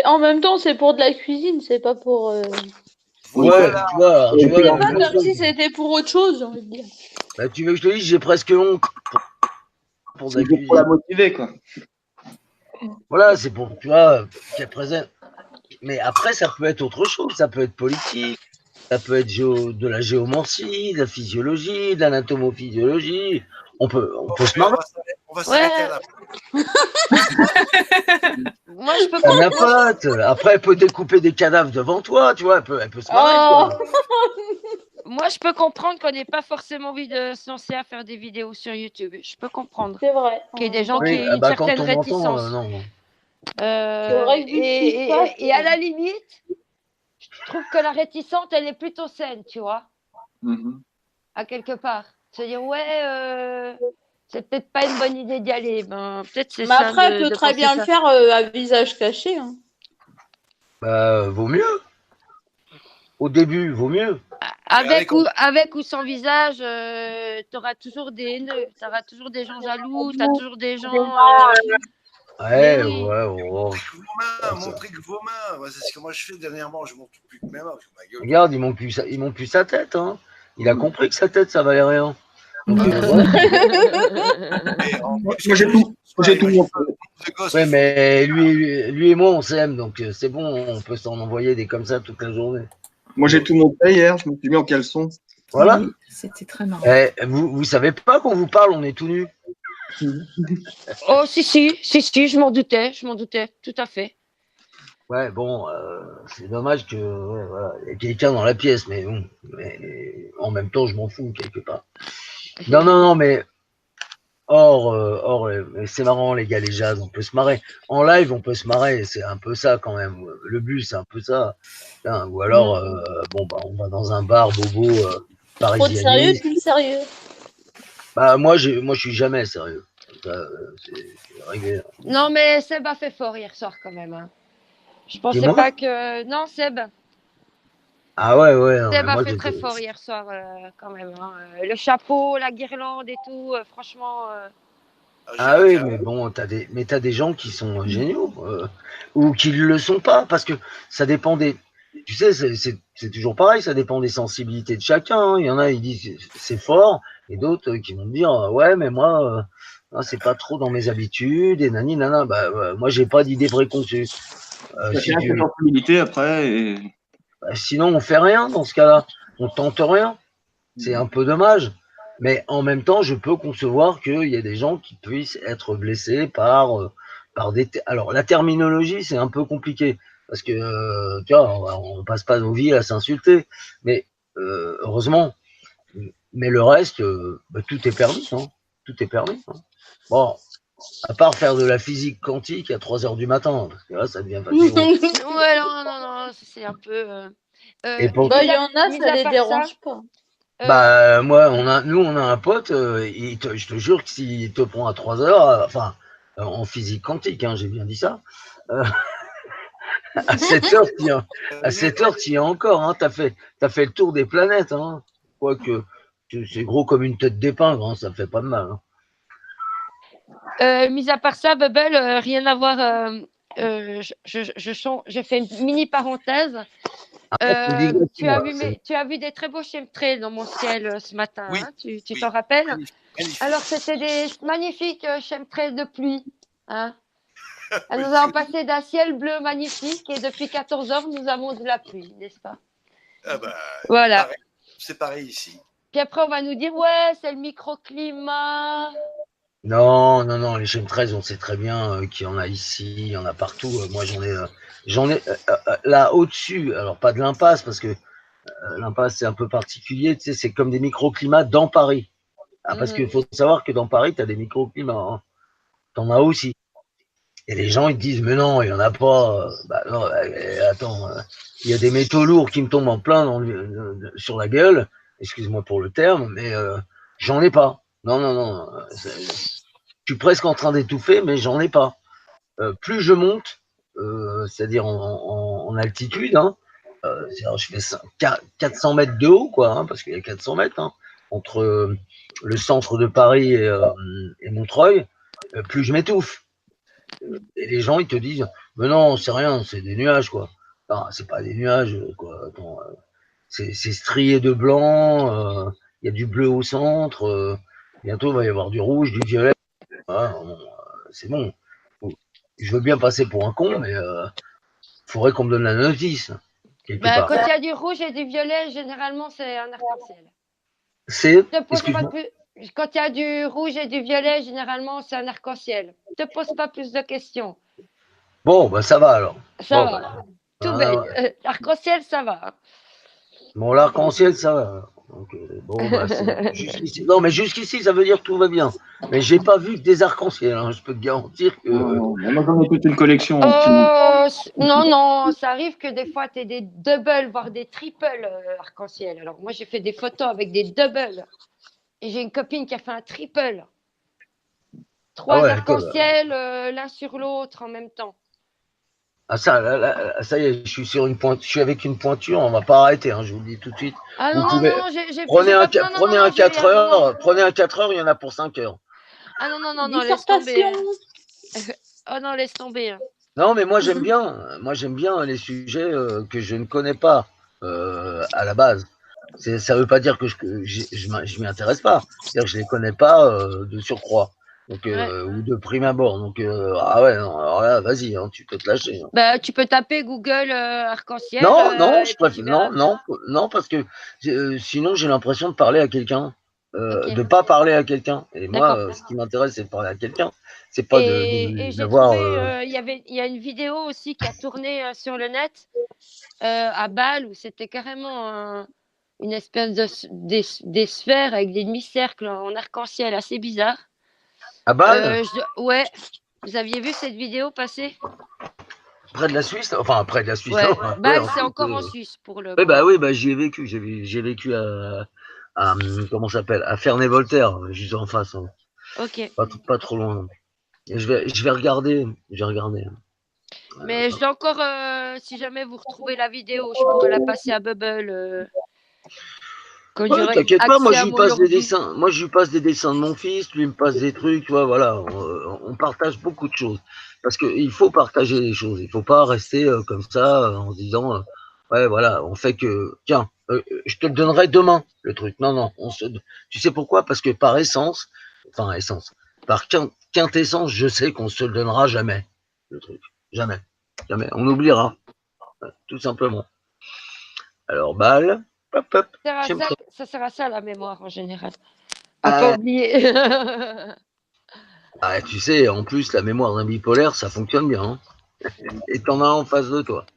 En même temps, c'est pour de la cuisine, c'est pas pour. Ouais, Voilà. tu vois, alors, tu vois, C'est alors, pas comme si c'était pour autre chose, j'ai envie de dire. bah, tu veux que je te dise, j'ai presque honte pour de la C'est juste pour la cuisine. motiver, quoi. Voilà, c'est pour, tu vois, qu'elle présente. Mais après, ça peut être autre chose, ça peut être politique, ça peut être de la géomancie, de la physiologie, de l'anatomophysiologie. On peut se marrer. On va s'arrêter là. Moi, je peux Ça n'a comprendre. pas. Après, elle peut découper des cadavres devant toi, tu vois, elle peut se marrer. Oh. Quoi. Moi, je peux comprendre qu'on n'ait pas forcément envie de se lancer à faire des vidéos sur YouTube. Je peux comprendre. C'est vrai. Qu'il y ait des gens qui Oui, aient une bah, quand certaine on m'entend, réticence. non. C'est vrai que vu ce qui se passe, Et à la limite, je trouve que la réticence, elle est plutôt saine, tu vois, à quelque part. Se dire, ouais, c'est peut-être pas une bonne idée d'y aller. Ben, peut-être c'est Mais ça. après, elle peut très bien le faire à visage caché. Hein. Bah, vaut mieux. Au début, vaut mieux. Avec ou sans visage, tu auras toujours des haineux, tu auras toujours des gens jaloux, tu as toujours des gens. Ouais, oui. ouais. Montrez que vos mains. C'est ce que moi je fais dernièrement, je montre plus que mes mains. Parce que ma gueule, regarde, ils m'ont plus sa tête. Hein. Il a compris que sa tête, ça valait rien. Donc, Moi, j'ai tout montré. Ouais, mais lui et moi, on s'aime, donc c'est bon, on peut s'en envoyer des comme ça toute la journée. Moi, j'ai tout montré hier, je me suis mis en caleçon. Voilà. Oui, c'était très marrant. Vous savez pas qu'on vous parle, on est tout nus. Oh, si, je m'en doutais, tout à fait. Ouais, bon, c'est dommage que voilà, il y ait quelqu'un dans la pièce, mais bon, mais en même temps, je m'en fous quelque part. Non, mais c'est marrant, les gars, les jazz, on peut se marrer. En live, on peut se marrer, c'est un peu ça quand même. Le but, c'est un peu ça. Putain, ou alors, on va dans un bar bobo parisien. Trop de sérieux, plus de sérieux. Bah, moi, je suis jamais sérieux. C'est réglé. Non, mais Seb a fait fort hier soir quand même. Hein. Je pensais pas que. Non, Seb. Ah ouais. Non, Seb a fait très fort hier soir quand même. Hein. Le chapeau, la guirlande et tout, franchement. Ah oui, mais bon, t'as des gens qui sont géniaux ou qui ne le sont pas, parce que ça dépend des. Tu sais, c'est toujours pareil, ça dépend des sensibilités de chacun. Hein. Il y en a, ils disent c'est fort, et d'autres qui vont dire ouais, mais moi, c'est pas trop dans mes habitudes, et nani nana. Bah, moi, j'ai pas d'idée préconçue. Sensibilité après. Et... Bah, sinon, on fait rien dans ce cas-là. On tente rien. C'est un peu dommage. Mais en même temps, je peux concevoir qu'il y ait des gens qui puissent être blessés par des. Alors, la terminologie, c'est un peu compliqué. Parce que, tu vois, on passe pas nos vies à s'insulter. Mais heureusement. Mais le reste, tout est permis. Hein. Tout est permis. Hein. Bon, à part faire de la physique quantique à 3h du matin. Parce que là, ça devient fatigant. Ouais, non, c'est un peu. Et pour... il y en a, ça les dérange pas. Bah, moi, nous, on a un pote, je te jure que s'il te prend à 3h, en physique quantique, hein, j'ai bien dit ça, à 7h, tu y es encore, hein, t'as fait le tour des planètes, hein, quoique c'est gros comme une tête d'épingle, hein, ça fait pas de mal. Hein. Mis à part ça, Bubble, rien à voir, j'ai fait une mini parenthèse. Tu as vu des très beaux chemtrails dans mon ciel ce matin, oui, hein, tu t'en rappelles? Magnifique. Alors, c'était des magnifiques chemtrails de pluie. Hein. Nous avons passé d'un ciel bleu magnifique et depuis 14h, nous avons de la pluie, n'est-ce pas? Ah bah, voilà. C'est pareil ici. Puis après, on va nous dire, ouais, c'est le microclimat. Non, les chemtrails, on sait très bien qu'il y en a ici, il y en a partout. Moi, j'en ai là au-dessus, alors pas de l'impasse, parce que l'impasse, c'est un peu particulier, tu sais, c'est comme des microclimats dans Paris. Ah, parce qu'il faut savoir que dans Paris, tu as des microclimats. Hein. Tu en as aussi. Et les gens, ils te disent, mais non, il n'y en a pas. Bah non, attends, il y a des métaux lourds qui me tombent en plein sur la gueule. Excuse-moi pour le terme, mais j'en ai pas. Non. Je suis presque en train d'étouffer, mais j'en ai pas. Plus je monte, c'est-à-dire en altitude, hein, je fais 400 mètres de haut, quoi, hein, parce qu'il y a 400 mètres hein, entre le centre de Paris et Montreuil, plus je m'étouffe. Et les gens, ils te disent, mais non, c'est rien, c'est des nuages, quoi. Non, c'est pas des nuages, quoi. Attends, c'est strié de blanc, il y a du bleu au centre, bientôt il va y avoir du rouge, du violet. Ah, bon, c'est bon. Je veux bien passer pour un con, mais il faudrait qu'on me donne la notice. Bah, quand il y a du rouge et du violet, généralement, c'est un arc-en-ciel. Quand il y a du rouge et du violet, généralement, c'est un arc-en-ciel. Ne te pose pas plus de questions. Bon, bah ça va alors. Ça va. Tout baigne. Ouais. L'arc-en-ciel, ça va. Bon, l'arc-en-ciel, ça va. Donc, bon, bah, jusqu'ici. Non, mais jusqu'ici, ça veut dire que tout va bien. Mais j'ai pas vu que des arcs-en-ciel. Hein. Je peux te garantir que. Moi, j'en ai toute une collection. Non, ça arrive que des fois, tu aies des doubles, voire des triples arc-en-ciel. Alors, moi, j'ai fait des photos avec des doubles. Et j'ai une copine qui a fait un triple. 3 arc-en-ciel, l'un sur l'autre en même temps. Ah ça y est, je suis avec une pointure, on va pas arrêter, hein, je vous le dis tout de suite. Ah non, j'ai prenez un 4 heures, prenez un 4 heures, il y en a pour 5 heures. Ah non, laisse tomber. Oh non, laisse tomber. Hein. Non, mais moi j'aime bien les sujets que je ne connais pas à la base. Ça veut pas dire que je m'y intéresse pas, c'est-à-dire que je les connais pas de surcroît. Donc, ou de prime abord. Donc, ah ouais, non, alors là, vas-y, hein, tu peux te lâcher. Hein. Bah, tu peux taper Google arc-en-ciel. Non, je préfère. Non, parce que sinon, j'ai l'impression de parler à quelqu'un. De pas parler à quelqu'un. Et moi, ce qui m'intéresse, c'est de parler à quelqu'un. C'est pas de voir. Il y a une vidéo aussi qui a tourné sur le net à Bâle où c'était carrément une espèce des sphères avec des demi-cercles en arc-en-ciel assez bizarre. À Bâle ouais. Vous aviez vu cette vidéo passer? Près de la Suisse? Enfin, près de la Suisse. Ouais. Non, Bâle, c'est encore en Suisse pour le. Oui, j'y ai vécu. J'ai vécu à comment ça s'appelle? À Ferney-Voltaire, juste en face. Hein. Ok. Pas trop loin. Et je vais regarder. Mais je dois encore, si jamais vous retrouvez la vidéo, je pourrais la passer à Bubble. T'inquiète pas, moi je lui passe des dessins de mon fils, lui il me passe des trucs, tu vois, voilà, on partage beaucoup de choses. Parce qu'il faut partager les choses, il faut pas rester comme ça en se disant, ouais voilà, on fait que, tiens, je te le donnerai demain, le truc. Non, tu sais pourquoi? Parce que par quintessence, je sais qu'on se le donnera jamais, le truc. Jamais. On oubliera, tout simplement. Alors, balle. Hop. Ça sert à ça la mémoire en général. Pas oublier. Tu sais, en plus, la mémoire d'un bipolaire, ça fonctionne bien. Hein. Et t'en as en face de toi.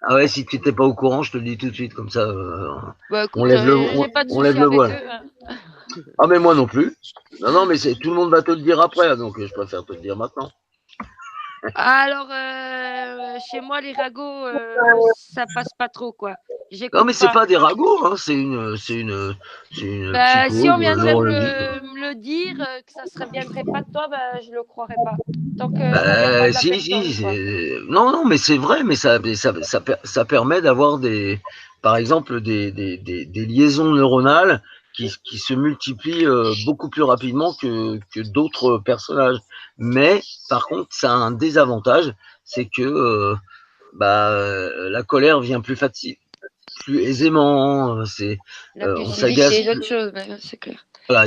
Ah ouais, si tu n'étais pas au courant, je te le dis tout de suite, comme ça, on lève le voile. Hein. Ah mais moi non plus. Non, mais tout le monde va te le dire après, donc je préfère te le dire maintenant. Alors, chez moi, les ragots, ça passe pas trop, quoi. Non, mais c'est pas des ragots, hein, c'est une si on viendrait me le dire, que ça ne viendrait pas de toi, je le croirais pas. Donc, non, mais c'est vrai, mais ça permet d'avoir par exemple, des liaisons neuronales qui se multiplient beaucoup plus rapidement que d'autres personnages. Mais par contre, ça a un désavantage, c'est que la colère vient plus aisément. On s'agace. C'est autre chose, c'est clair. Voilà,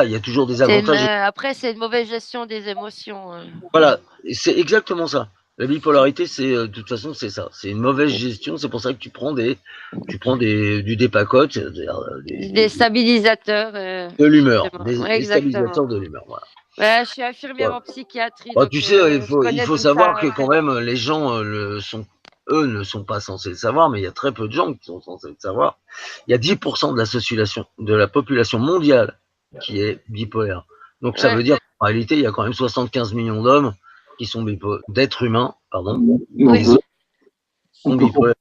il y a toujours des avantages. Après, c'est une mauvaise gestion des émotions. Voilà, c'est exactement ça. La bipolarité, de toute façon, c'est ça. C'est une mauvaise gestion. C'est pour ça que tu prends du Dépakote, des stabilisateurs de l'umeur, des stabilisateurs de l'humeur. Voilà. Ouais, je suis infirmière en psychiatrie. Donc, tu sais, il faut savoir que quand même, les gens ne sont pas censés le savoir, mais il y a très peu de gens qui sont censés le savoir. Il y a 10% de la population mondiale qui est bipolaire. Donc ça veut dire qu'en réalité, il y a quand même 75 millions d'hommes qui sont d'êtres humains, pardon, qui sont bipolaires.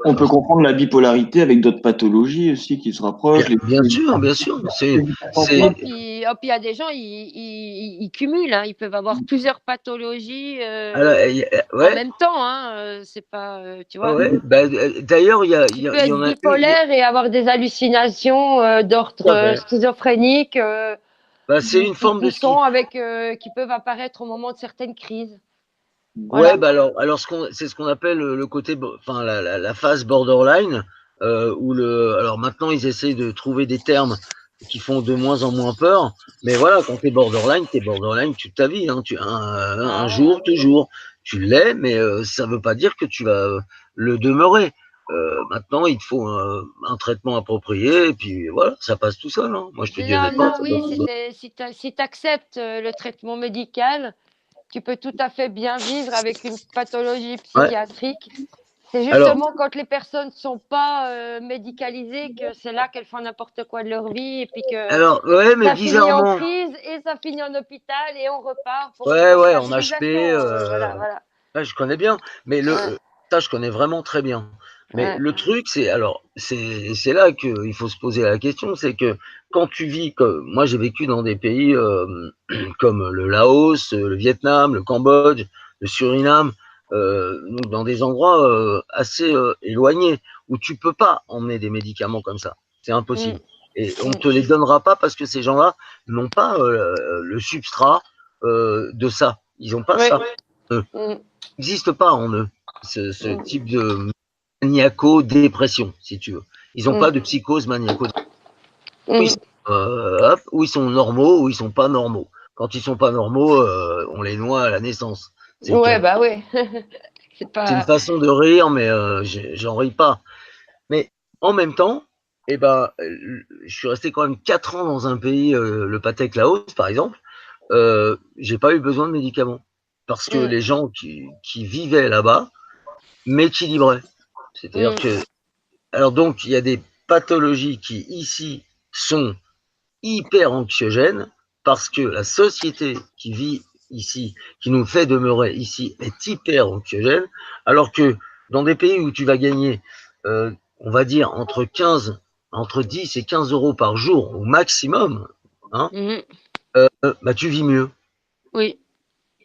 On peut comprendre la bipolarité avec d'autres pathologies aussi qui se rapprochent. Bien sûr, bien sûr. Puis il y a des gens, ils cumulent, hein, ils peuvent avoir plusieurs pathologies en même temps. Hein, c'est pas, tu vois. Ouais. D'ailleurs, il y peux en être a bipolaire et avoir des hallucinations d'ordre schizophrénique. C'est une forme de qui peuvent apparaître au moment de certaines crises. Voilà. Ouais, alors c'est ce qu'on appelle le côté, enfin la phase borderline, alors maintenant ils essayent de trouver des termes qui font de moins en moins peur, mais voilà, quand t'es borderline toute ta vie, hein, un jour, toujours, tu l'es, mais ça veut pas dire que tu vas le demeurer. Maintenant, il te faut un traitement approprié, et puis voilà, ça passe tout seul. Hein. Moi, je te dis honnêtement. Si tu acceptes le traitement médical, tu peux tout à fait bien vivre avec une pathologie psychiatrique. Ouais. C'est justement quand les personnes ne sont pas médicalisées que c'est là qu'elles font n'importe quoi de leur vie et puis que ça finit en crise et ça finit en hôpital et on repart pour en HP. Voilà. Ouais, je connais bien, mais ça, je connais vraiment très bien. Mais le truc, c'est là qu'il faut se poser la question, c'est que quand tu vis, moi j'ai vécu dans des pays comme le Laos, le Vietnam, le Cambodge, le Suriname, dans des endroits assez éloignés où tu peux pas emmener des médicaments comme ça, c'est impossible. Et on te les donnera pas parce que ces gens-là n'ont pas le substrat de ça. Ils n'ont pas ça. N'existe pas en eux ce type de maniaco-dépression, si tu veux. Ils n'ont pas de psychose maniaco-dépression. Ou ils sont normaux, ou ils sont pas normaux. Quand ils sont pas normaux, on les noie à la naissance. Ouais, bah oui. C'est une façon de rire, mais j'en ris pas. Mais en même temps, je suis resté quand même 4 ans dans un pays, le Patek Laos, par exemple. J'ai pas eu besoin de médicaments. Parce que les gens qui vivaient là-bas m'équilibraient. C'est-à-dire que... Alors donc, il y a des pathologies qui, ici, sont hyper anxiogènes parce que la société qui vit ici, qui nous fait demeurer ici, est hyper anxiogène, alors que dans des pays où tu vas gagner, on va dire, entre 10 et 15 euros par jour au maximum, hein, tu vis mieux. Oui.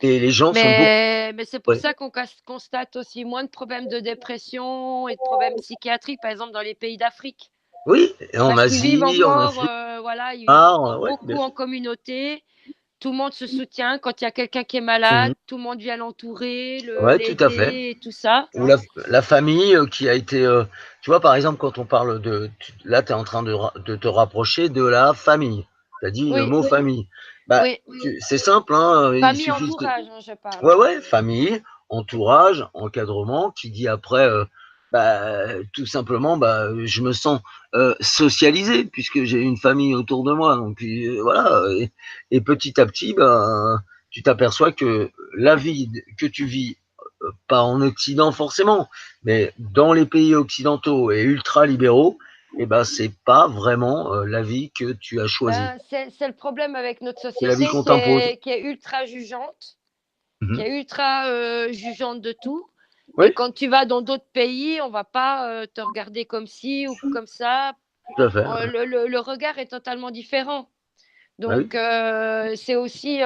Et les gens sont beaucoup... Mais c'est pour ça qu'on constate aussi moins de problèmes de dépression et de problèmes psychiatriques, par exemple, dans les pays d'Afrique. Oui, et en Asie, en Afrique. Ils vivent beaucoup en communauté. Tout le monde se soutient. Quand il y a quelqu'un qui est malade, tout le monde vient l'entourer, l'aider tout à fait. Et tout ça. Ou la famille qui a été... tu vois, par exemple, quand on parle de... Là, tu es en train de te rapprocher de la famille. Tu as dit le mot famille. C'est simple. Hein, famille, entourage, je parle. Ouais, famille, entourage, encadrement, qui dit après... tout simplement, je me sens socialisé puisque j'ai une famille autour de moi. Donc, voilà. Et petit à petit, tu t'aperçois que la vie que tu vis, pas en Occident forcément, mais dans les pays occidentaux et ultra-libéraux, c'est pas vraiment la vie que tu as choisie. C'est le problème avec notre société qui est ultra jugeante, qui est ultra jugeante de tout. Oui. Et quand tu vas dans d'autres pays, on va pas te regarder comme ci ou comme ça. Tout à fait. Le regard est totalement différent. Donc, c'est aussi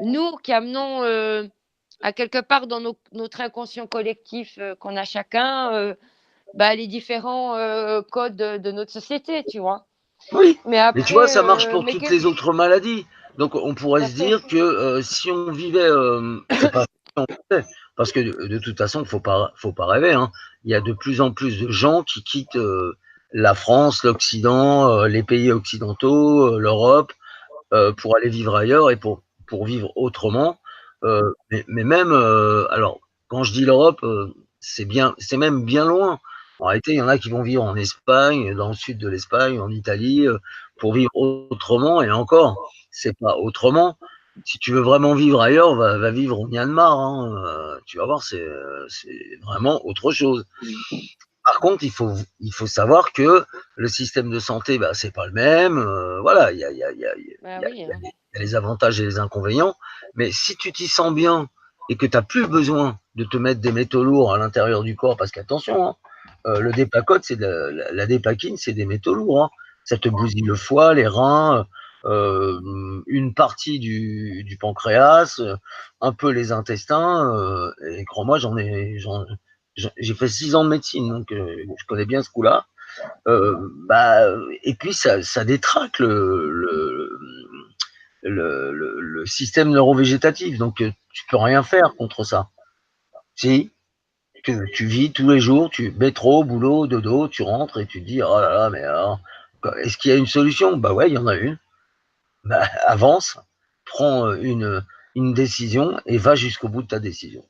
nous qui amenons à quelque part dans notre inconscient collectif qu'on a chacun les différents codes de notre société, tu vois. Oui, mais tu vois, ça marche pour toutes les autres maladies. Donc, on pourrait se dire que si on vivait... c'est pas parce que de toute façon, faut pas rêver. Hein. Il y a de plus en plus de gens qui quittent la France, l'Occident, les pays occidentaux, l'Europe, pour aller vivre ailleurs et pour vivre autrement. Mais même, alors, quand je dis l'Europe, c'est même bien loin. En réalité, il y en a qui vont vivre en Espagne, dans le sud de l'Espagne, en Italie, pour vivre autrement. Et encore, c'est pas autrement. Si tu veux vraiment vivre ailleurs, va vivre au Myanmar. Hein. Tu vas voir, c'est vraiment autre chose. Par contre, il faut savoir que le système de santé, c'est pas le même. Voilà, il y a les avantages et les inconvénients. Mais si tu t'y sens bien et que tu n'as plus besoin de te mettre des métaux lourds à l'intérieur du corps, parce qu'attention, hein, le Dépakine, c'est la Dépakine, c'est des métaux lourds. Hein. Ça te bousille le foie, les reins, une partie du pancréas, un peu les intestins. Et crois-moi, j'ai fait 6 ans de médecine, donc je connais bien ce coup-là. Et puis ça détraque le système neurovégétatif, donc tu peux rien faire contre ça. Si tu vis tous les jours, tu métro, boulot, dodo, tu rentres et tu te dis oh là là, mais alors, est-ce qu'il y a une solution? Bah ouais, il y en a une. Bah, avance, prends une décision et va jusqu'au bout de ta décision.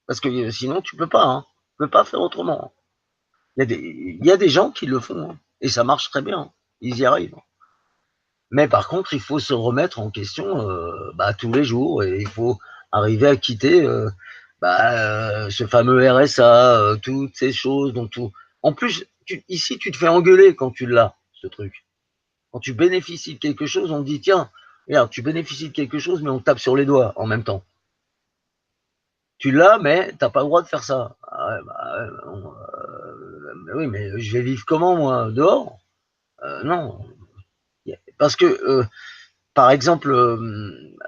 Parce que sinon tu peux pas, hein. Tu peux pas faire autrement. Il y a des gens qui le font, hein, et ça marche très bien. Ils y arrivent. Mais par contre, il faut se remettre en question tous les jours et il faut arriver à quitter ce fameux RSA, toutes ces choses. Donc tout. En plus, ici, tu te fais engueuler quand tu l'as, ce truc. Quand tu bénéficies de quelque chose, on te dit tiens, regarde, tu bénéficies de quelque chose, mais on te tape sur les doigts en même temps. Tu l'as, mais t'as pas le droit de faire ça. Ah ouais, oui, mais je vais vivre comment, moi, dehors? Non. Parce que, par exemple,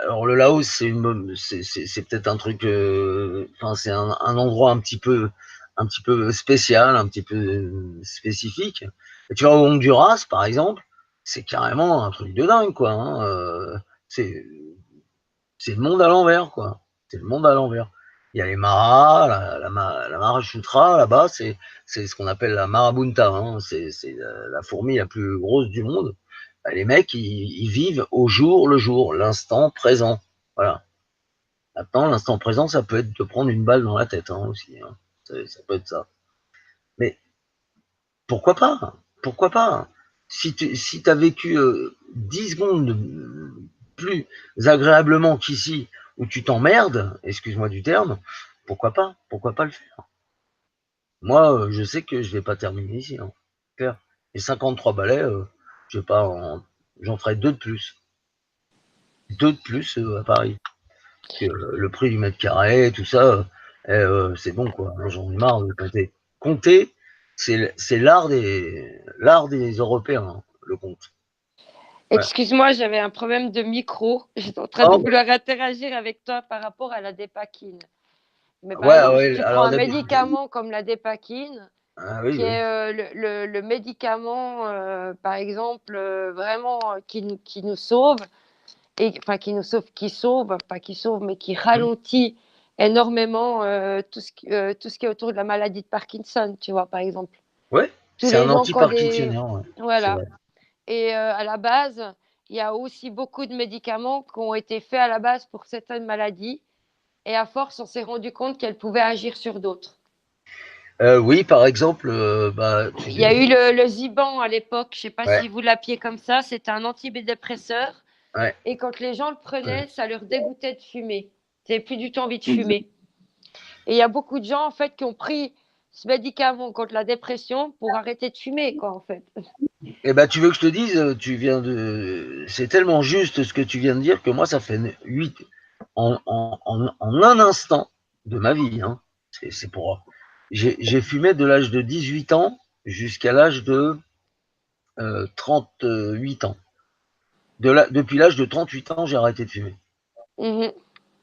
alors le Laos, c'est peut-être un truc, c'est un endroit un petit peu spécial, un petit peu spécifique. Et tu vas au Honduras, par exemple, c'est carrément un truc de dingue, quoi. Hein, c'est le monde à l'envers, quoi. C'est le monde à l'envers. Il y a les maras, la marachutra, là-bas, c'est ce qu'on appelle la marabunta, hein, c'est la fourmi la plus grosse du monde. Les mecs, ils vivent au jour le jour, l'instant présent. Voilà. Maintenant, l'instant présent, ça peut être de prendre une balle dans la tête, hein, aussi. Hein. Ça peut être ça. Mais pourquoi pas? Pourquoi pas? Si tu as vécu 10 secondes plus agréablement qu'ici, où tu t'emmerdes, excuse-moi du terme, pourquoi pas? Pourquoi pas le faire? Moi, je sais que je vais pas terminer ici. Hein. Claire. Et 53 balais, je vais pas j'en ferai 2 de plus. 2 de plus à Paris. Parce que le prix du mètre carré, tout ça, c'est bon, quoi. J'en ai marre de compter. Compter, c'est l'art des Européens, hein, le compte. Excuse-moi, j'avais un problème de micro. J'étais en train de vouloir interagir avec toi par rapport à la Dépakine. Mais par exemple, si tu prends un médicament comme la Dépakine, qui est le médicament, par exemple, vraiment qui nous sauve, qui sauve, mais qui ralentit énormément tout ce qui est autour de la maladie de Parkinson, tu vois, par exemple. Oui, c'est un anti-parkinsonien. Ouais. Voilà. Et à la base, il y a aussi beaucoup de médicaments qui ont été faits à la base pour certaines maladies. Et à force, on s'est rendu compte qu'elles pouvaient agir sur d'autres. Oui, par exemple, il y a eu le Ziban à l'époque. Je ne sais pas si vous l'appeliez comme ça. C'était un antidépresseur. Ouais. Et quand les gens le prenaient, ça leur dégoûtait de fumer. Ils n'avaient plus du tout envie de fumer. Et il y a beaucoup de gens, en fait, qui ont pris ce médicament contre la dépression pour arrêter de fumer, quoi, en fait. Eh ben, tu veux que je te dise, c'est tellement juste ce que tu viens de dire que moi, ça fait 8 en un instant de ma vie. Hein. C'est pour. J'ai fumé de l'âge de 18 ans jusqu'à l'âge de 38 ans. Depuis l'âge de 38 ans, j'ai arrêté de fumer.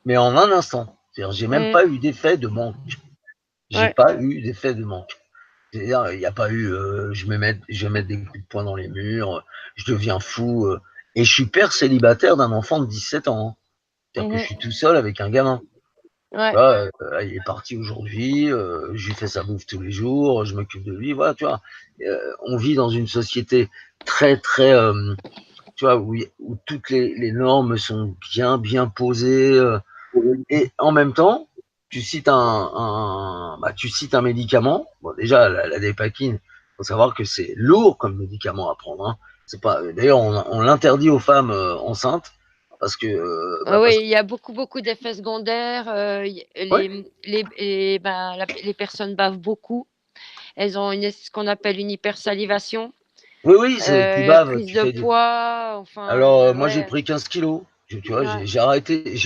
Mais en un instant. C'est-à-dire, j'ai même pas eu d'effet de manque. J'ai pas eu d'effet de manque. C'est-à-dire, il n'y a pas eu, je vais mettre des coups de poing dans les murs, je deviens fou. Et je suis père célibataire d'un enfant de 17 ans. Hein. C'est-à-dire que je suis tout seul avec un gamin. Ouais. Là, il est parti aujourd'hui, je lui fais sa bouffe tous les jours, je m'occupe de lui. Voilà, tu vois. On vit dans une société très, très, tu vois, où toutes les normes sont bien posées. Et en même temps, tu cites un médicament. Bon, déjà, la Dépakine, faut savoir que c'est lourd comme médicament à prendre. Hein. C'est pas. D'ailleurs, on l'interdit aux femmes enceintes parce que. Il y a beaucoup d'effets secondaires. Les personnes bavent beaucoup. Elles ont ce qu'on appelle une hypersalivation. Oui, tu baves. Prise de poids. Enfin. Alors, moi, j'ai pris 15 kilos. Tu vois, j'ai arrêté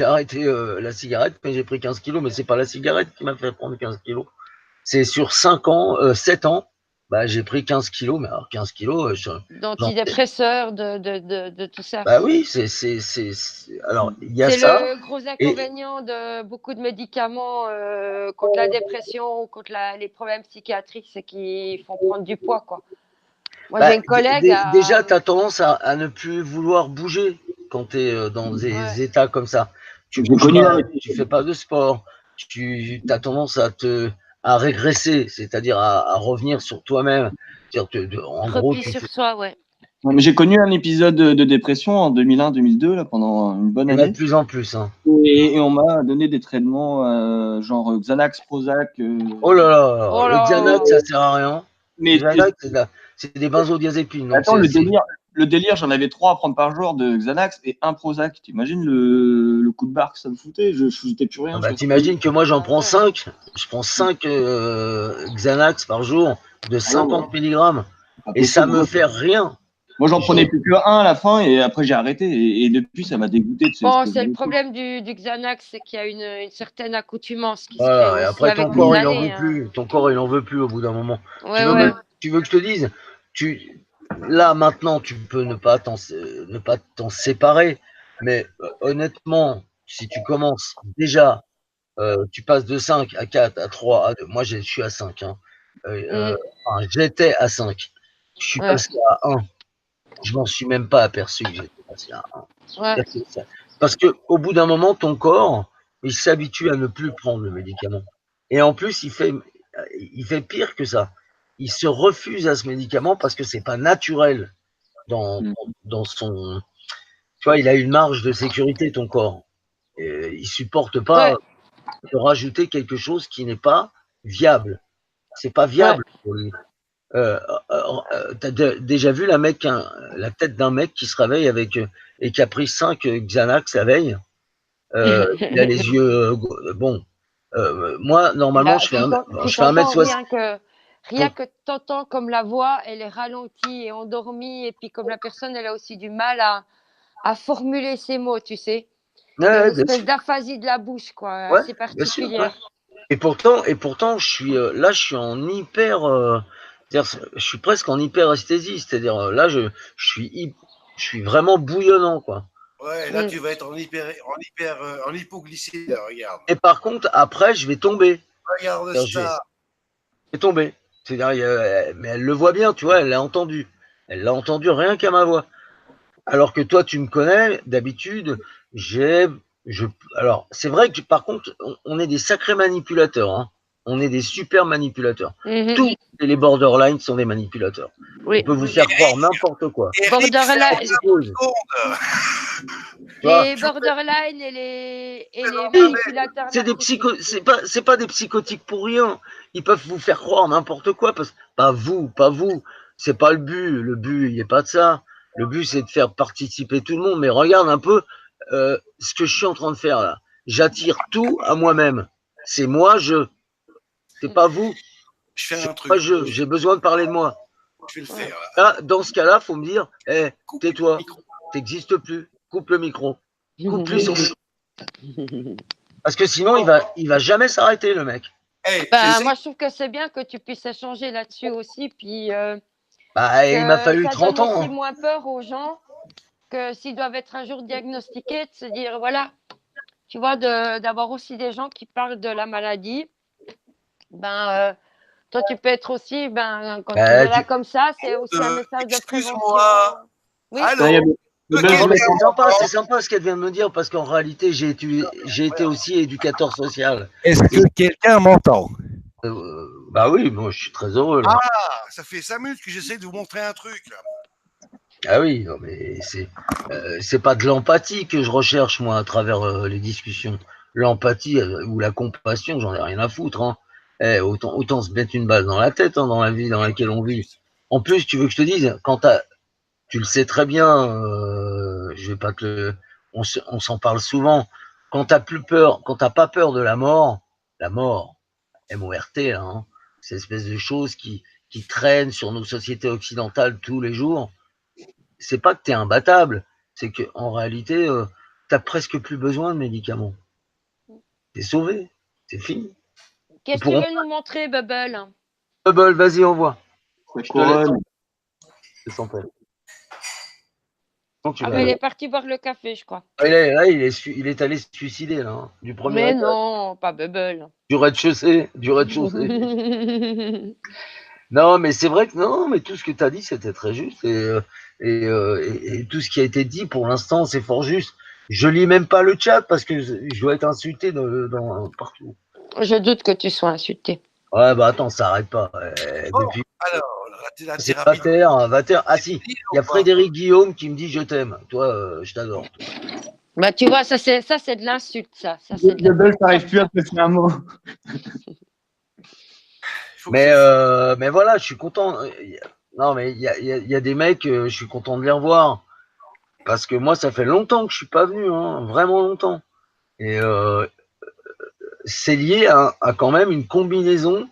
la cigarette, mais j'ai pris 15 kilos. Mais c'est pas la cigarette qui m'a fait prendre 15 kilos. C'est sur 7 ans, Bah, j'ai pris 15 kilos, mais alors 15 kilos, d'antidépresseurs, de tout ça. Bah oui, alors, il y a c'est ça. le gros inconvénient de beaucoup de médicaments contre la dépression ou contre les problèmes psychiatriques, c'est qu'ils font prendre du poids, quoi. Moi, j'ai une collègue. Déjà, tu as tendance à ne plus vouloir bouger quand tu es dans des états comme ça. Tu bouges pas, tu fais pas de sport, tu as tendance à régresser, c'est-à-dire à revenir sur toi-même. En gros, sur soi, ouais. Mais j'ai connu un épisode de dépression en 2001-2002, là, pendant une bonne année. De plus en plus. Hein. Et on m'a donné des traitements genre Xanax, Prozac. Oh là là, le Xanax, ça sert à rien. Mais le Xanax, c'est des benzodiazépines. Attends, le délire, j'en avais 3 à prendre par jour de Xanax et un Prozac. T'imagines le coup de barre que ça me foutait? Je foutais plus rien. T'imagines que moi, j'en prends 5. Je prends 5 Xanax par jour de 50 mg. Et ça me fait rien. Moi, j'en prenais plus que un à la fin et après, j'ai arrêté. Et depuis, ça m'a dégoûté de Bon, c'est le problème du Xanax, c'est qu'il y a une certaine accoutumance qui se fait. Et après, ton corps, il n'en veut plus. Ton corps, il n'en veut plus au bout d'un moment. Ouais, tu veux que je te dise là, maintenant, tu peux ne pas t'en séparer. Mais honnêtement, si tu commences déjà, tu passes de 5 à 4, à 3, à 2. Moi, je suis à 5. Hein. J'étais à 5. Je suis passé à 1. Je m'en suis même pas aperçu que j'étais passé à 1. Ouais. Parce qu'au bout d'un moment, ton corps, il s'habitue à ne plus prendre le médicament. Et en plus, il fait pire que ça. Il se refuse à ce médicament parce que c'est pas naturel dans son. Tu vois, il a une marge de sécurité, ton corps. Et il supporte pas de rajouter quelque chose qui n'est pas viable. C'est pas viable pour lui. T'as déjà vu la tête d'un mec qui se réveille et qui a pris 5 Xanax la veille. Il a les yeux moi normalement je fais 1m60. Rien que t'entends comme la voix elle est ralentie et endormie et puis comme la personne elle a aussi du mal à formuler ses mots, tu sais. Une espèce d'aphasie de la bouche, quoi, assez particulière. Et pourtant je suis en hyper je suis presque en hyperesthésie, c'est-à-dire là je suis vraiment bouillonnant, quoi. Ouais, là tu vas être en hypoglycémie, regarde. Et par contre après je vais tomber. Regarde ça. Je vais tomber. C'est-à-dire mais elle le voit bien, tu vois, elle l'a entendu. Elle l'a entendu rien qu'à ma voix. Alors que toi tu me connais d'habitude, alors c'est vrai que par contre on est des sacrés manipulateurs, hein. On est des super manipulateurs. Tous les borderline sont des manipulateurs. On peut vous faire croire n'importe quoi. Borderline. Les borderline et les manipulateurs. C'est pas des psychotiques pour rien. Ils peuvent vous faire croire n'importe quoi. Pas vous. C'est pas le but. Le but, il n'est pas de ça. Le but, c'est de faire participer tout le monde. Mais regarde un peu ce que je suis en train de faire là. J'attire tout à moi-même. C'est moi, c'est pas vous. Je fais un truc. Pas j'ai besoin de parler de moi. Je vais le faire. Là, dans ce cas-là, il faut me dire, tais-toi, t'existes plus, coupe le micro, coupe lui son micro. Parce que sinon, il va jamais s'arrêter, le mec. Moi, je trouve que c'est bien que tu puisses échanger là-dessus aussi. Puis, il m'a fallu 30 ans. Ça donne aussi moins peur aux gens que s'ils doivent être un jour diagnostiqués, de se dire, voilà, tu vois, d'avoir aussi des gens qui parlent de la maladie. Toi, tu peux être aussi, quand tu es là comme ça, c'est aussi un message de prévention. Oui. C'est sympa ce qu'elle vient de me dire parce qu'en réalité, j'ai été aussi éducateur social. Est-ce que quelqu'un m'entend? Bah oui, moi je suis très heureux. Là. Ça fait 5 minutes que j'essaie de vous montrer un truc. Là. Ah oui, non, mais c'est pas de l'empathie que je recherche moi à travers les discussions. L'empathie ou la compassion, j'en ai rien à foutre. Hein. Autant se mettre une balle dans la tête dans la vie dans laquelle on vit. En plus, tu veux que je te dise, tu le sais très bien, je vais pas on s'en parle souvent. Quand t'as pas peur de la mort, M-O-R-T, hein, cette espèce de chose qui traîne sur nos sociétés occidentales tous les jours, c'est pas que t'es imbattable, c'est que en réalité, t'as presque plus besoin de médicaments. T'es sauvé, c'est fini. Qu'est-ce que tu veux nous montrer, Bubble? Bubble, vas-y, envoie. Couronne. C'est son père. Ah, mais il est parti boire le café, je crois. Ah, là, il est allé se suicider, là, hein, du premier Mais étage. non, pas Bubble. Du rez-de-chaussée. Non, mais c'est vrai que non, mais tout ce que tu as dit, c'était très juste. Et tout ce qui a été dit, pour l'instant, c'est fort juste. Je lis même pas le chat parce que je dois être insulté partout. Je doute que tu sois insulté. Ouais, bah attends, ça arrête pas. Depuis... Alors, la c'est thérapie. Vater. Ah si, il y a Frédéric Guillaume qui me dit je t'aime. Toi, je t'adore. Bah tu vois, ça c'est de l'insulte, ça. Bubble, t'arrives plus à te faire un mot. Mais voilà, je suis content. Non, mais il y a des mecs, je suis content de les revoir. Parce que moi, ça fait longtemps que je suis pas venu, hein, vraiment longtemps. Et c'est lié à quand même une combinaison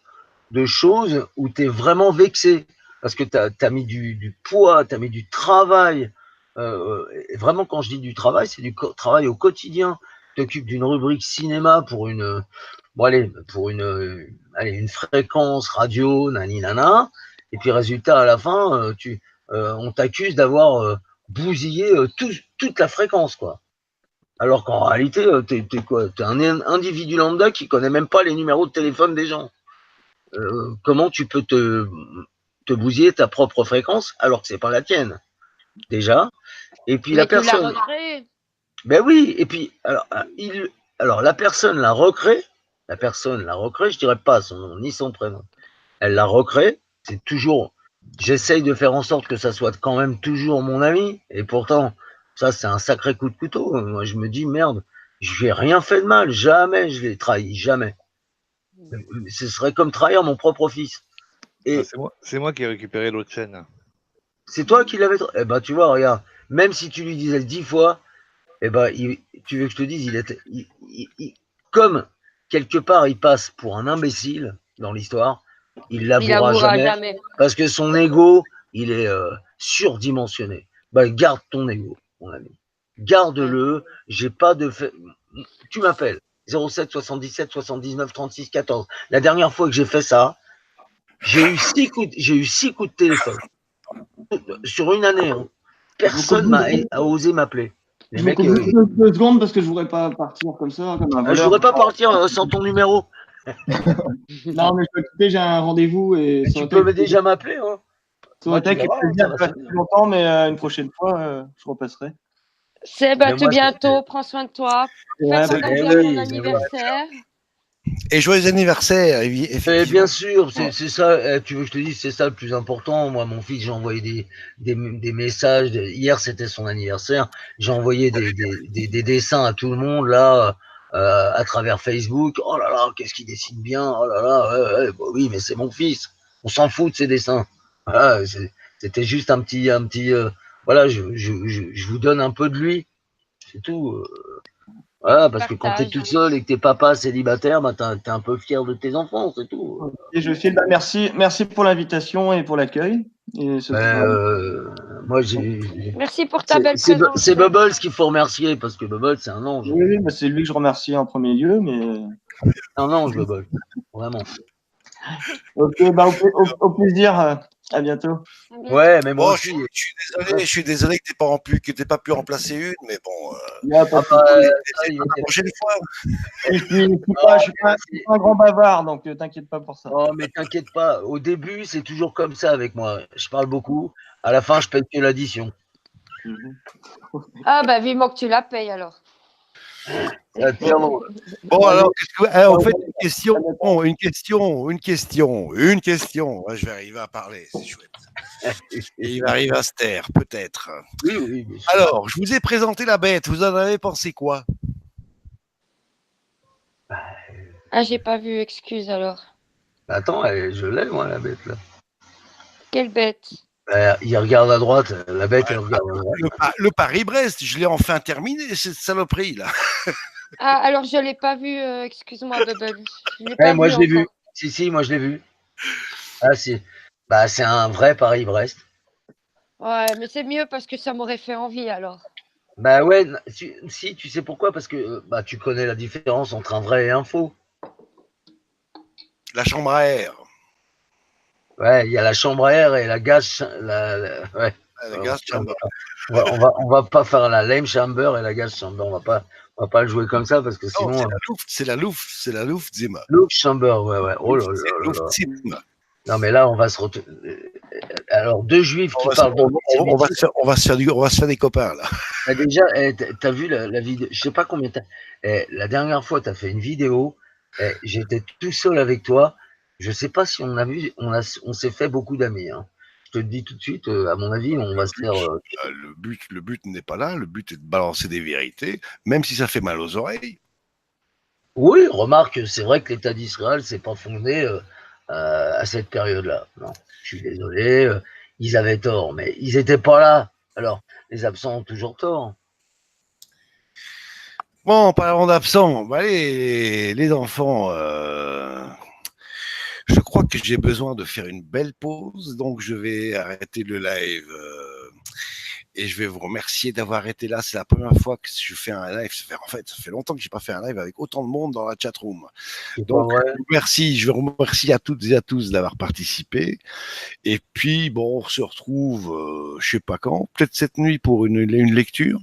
de choses où tu es vraiment vexé. Parce que tu as mis du poids, tu as mis du travail. Et vraiment, quand je dis du travail, c'est du travail au quotidien. Tu t'occupes d'une rubrique cinéma pour une fréquence radio, nana. Et puis, résultat, à la fin, on t'accuse d'avoir bousillé toute la fréquence, quoi. Alors qu'en réalité, t'es quoi? T'es un individu lambda qui connaît même pas les numéros de téléphone des gens. Comment tu peux te bousiller ta propre fréquence alors que c'est pas la tienne, déjà. Et puis la personne. Tu l'as recréé. Ben oui. Et puis alors la personne la recrée. Je dirais pas son nom ni son prénom. Elle la recrée. C'est toujours. J'essaye de faire en sorte que ça soit quand même toujours mon ami. Et pourtant, ça c'est un sacré coup de couteau. Moi je me dis merde, je lui ai rien fait de mal. Jamais je l'ai trahi. Jamais. Ce serait comme trahir mon propre fils. Et c'est moi qui ai récupéré l'autre chaîne. C'est toi qui l'avais. Eh ben, tu vois, regarde, même si tu lui disais 10 fois, eh ben, tu veux que je te dise, comme quelque part il passe pour un imbécile dans l'histoire, il l'avouera jamais. Parce que son ego, il est surdimensionné. Ben, garde ton ego, mon ami. Garde-le. J'ai pas de fait. Tu m'appelles 07 77 79 36 14. La dernière fois que j'ai fait ça, j'ai eu 6 coups de téléphone. Sur une année, hein. Personne a osé m'appeler. Les mecs, 2 secondes parce que je voudrais pas partir comme ça, comme un voleur. Je voudrais pas partir sans ton numéro. Non, mais je peux quitter, j'ai un rendez-vous. Tu peux déjà m'appeler. Hein. Ça aurait été plaisir de passer longtemps, mais une prochaine fois, je repasserai. C'est à tout bientôt, prends soin de toi. Fête ton anniversaire. Et joyeux anniversaire, effectivement. Bien sûr, c'est ça, tu veux que je te dise, c'est ça le plus important. Moi, mon fils, j'ai envoyé des messages. Hier, c'était son anniversaire. J'ai envoyé des dessins à tout le monde, là, à travers Facebook. Oh là là, qu'est-ce qu'il dessine bien. Oh là là, bah oui, mais c'est mon fils. On s'en fout de ses dessins. Voilà, c'était juste un petit voilà, je vous donne un peu de lui. C'est tout. Voilà, parce que quand t'es tout seul et que t'es papa célibataire, bah t'es un peu fier de tes enfants, c'est tout. Et je file, merci pour l'invitation et pour l'accueil. Moi, merci pour ta belle présence. C'est Bubbles qu'il faut remercier, parce que Bubbles, c'est un ange. Oui, bah c'est lui que je remercie en premier lieu, mais... Un ange, Bubbles, vraiment. Ok, bah au plaisir. À bientôt. Ouais, mais moi aussi. Je suis désolé que tu n'aies pas pu remplacer une, mais bon. La prochaine fois. Je suis pas un grand bavard, donc t'inquiète pas pour ça. Oh, mais t'inquiète pas. Au début, c'est toujours comme ça avec moi. Je parle beaucoup. À la fin, je paye que l'addition. Ah, bah, vivement que tu la payes alors. Bon, alors, en fait, une question. Je vais arriver à parler, c'est chouette. Et il va arriver à se taire, peut-être. Oui. Alors, je vous ai présenté la bête. Vous en avez pensé quoi? Ah, j'ai pas vu, excuse alors. Attends, je l'ai, moi, la bête, là. Quelle bête? Il regarde à droite, la bête, elle regarde à droite. Le Paris-Brest, je l'ai enfin terminé, cette saloperie, là. Ah, alors je l'ai pas vu, excuse-moi, Bubble. Moi, je l'ai vu. Si, moi, je l'ai vu. Ah, si. Bah, c'est un vrai Paris-Brest. Ouais, mais c'est mieux parce que ça m'aurait fait envie, alors. Bah ouais, si, tu sais pourquoi? Parce que tu connais la différence entre un vrai et un faux. La chambre à air. Ouais, il y a la chambre à air et la gaz. Ouais. La gas chamber. On va pas faire la lame chamber et la gas chamber. On va pas le jouer comme ça parce que sinon. C'est la Luft Zimmer. Luft chamber, ouais. Oh là là. Non, mais là, on va se retrouver. Alors, deux juifs qui parlent. On va se faire des copains, là. Déjà, t'as vu la vidéo. Je sais pas combien la dernière fois, t'as fait une vidéo. J'étais tout seul avec toi. Je sais pas si on s'est fait beaucoup d'amis. Hein. Je te le dis tout de suite, à mon avis, on va se faire. Le but n'est pas là. Le but est de balancer des vérités, même si ça fait mal aux oreilles. Oui, remarque, c'est vrai que l'État d'Israël s'est pas fondé à cette période-là. Non, je suis désolé. Ils avaient tort, mais ils étaient pas là. Alors, les absents ont toujours tort. Bon, parlant d'absents, allez, les enfants, je crois que j'ai besoin de faire une belle pause, donc je vais arrêter le live et je vais vous remercier d'avoir été là. C'est la première fois que je fais un live. Ça fait longtemps que j'ai pas fait un live avec autant de monde dans la chatroom. Donc, je vous remercie à toutes et à tous d'avoir participé. Et puis, bon, on se retrouve, je sais pas quand, peut-être cette nuit pour une lecture.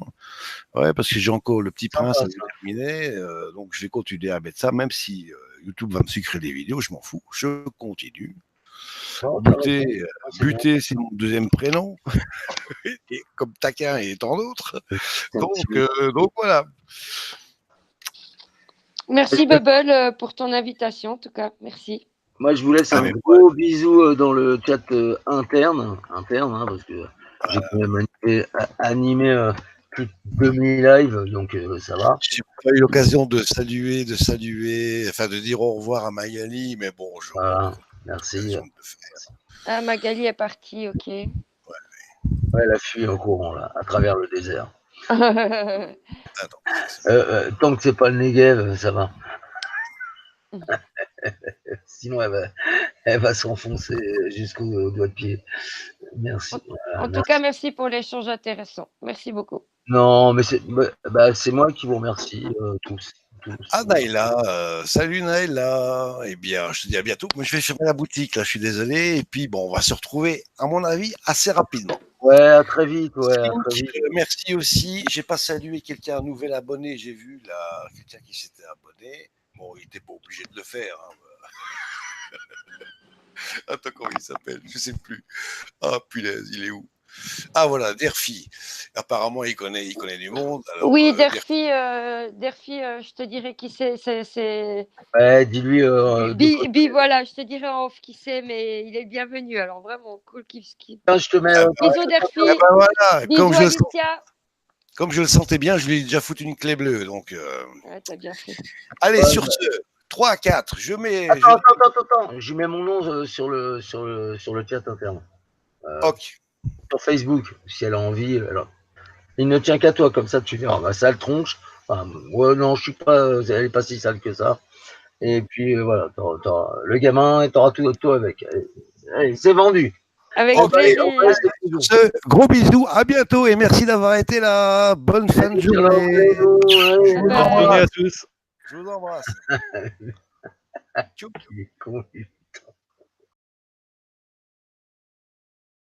Ouais, parce que j'ai encore Le Petit Prince à terminer, donc je vais continuer à mettre ça, même si YouTube va me sucrer des vidéos, je m'en fous, je continue. Buté, c'est mon deuxième prénom, et comme taquin et tant d'autres. Donc voilà. Merci Bubble pour ton invitation, en tout cas, merci. Moi, je vous laisse un gros bisou dans le chat interne, hein, parce que j'ai quand même animé plus de 2000 lives, donc ça va. J'ai pas eu l'occasion de saluer, enfin de dire au revoir à Magali, mais bon, voilà, merci. Ah, Magali est partie, ok. Ouais, elle a fui en courant, là, à travers le désert. Tant que c'est pas le Negev, ça va. Sinon, elle va s'enfoncer jusqu'au doigt de pied. Merci. En tout cas, merci pour l'échange intéressant. Merci beaucoup. Non, mais c'est moi qui vous remercie tous. Ah, Naïla, salut Naïla. Eh bien, je te dis à bientôt. Moi, je vais fermer la boutique, là, je suis désolé. Et puis, bon, on va se retrouver, à mon avis, assez rapidement. Ouais, à très vite. Merci aussi. J'ai pas salué quelqu'un, un nouvel abonné. J'ai vu, là, quelqu'un qui s'était abonné. Bon, il n'était pas obligé de le faire. Hein. Attends, comment il s'appelle? Je sais plus. Ah, punaise, il est où? Ah, voilà, Derfi. Apparemment, il connaît du monde. Alors, oui, Derfi, je te dirais qui c'est. Ouais, dis-lui. Voilà, je te dirai en off qui c'est, mais il est bienvenu. Alors, vraiment, cool. Je te mets. Bisous, Derfi. Voilà, bisous, Alicia. Comme je le sentais bien, je lui ai déjà foutu une clé bleue. Donc, ouais, t'as bien fait. Allez, sur ce, 3 à 4, je mets. Attends. Je mets mon nom sur le chat interne. Ok. Sur Facebook, si elle a envie. Alors. Il ne tient qu'à toi, comme ça tu verras. Ma sale tronche. Enfin, ouais, non, je suis pas. Elle est pas si sale que ça. Et puis voilà, t'auras le gamin et t'auras tout avec. Allez, c'est vendu. Avec plaisir. Gros bisous, à bientôt et merci d'avoir été là. Bonne fin de journée. Bonne journée à tous. Je vous embrasse. Il est con.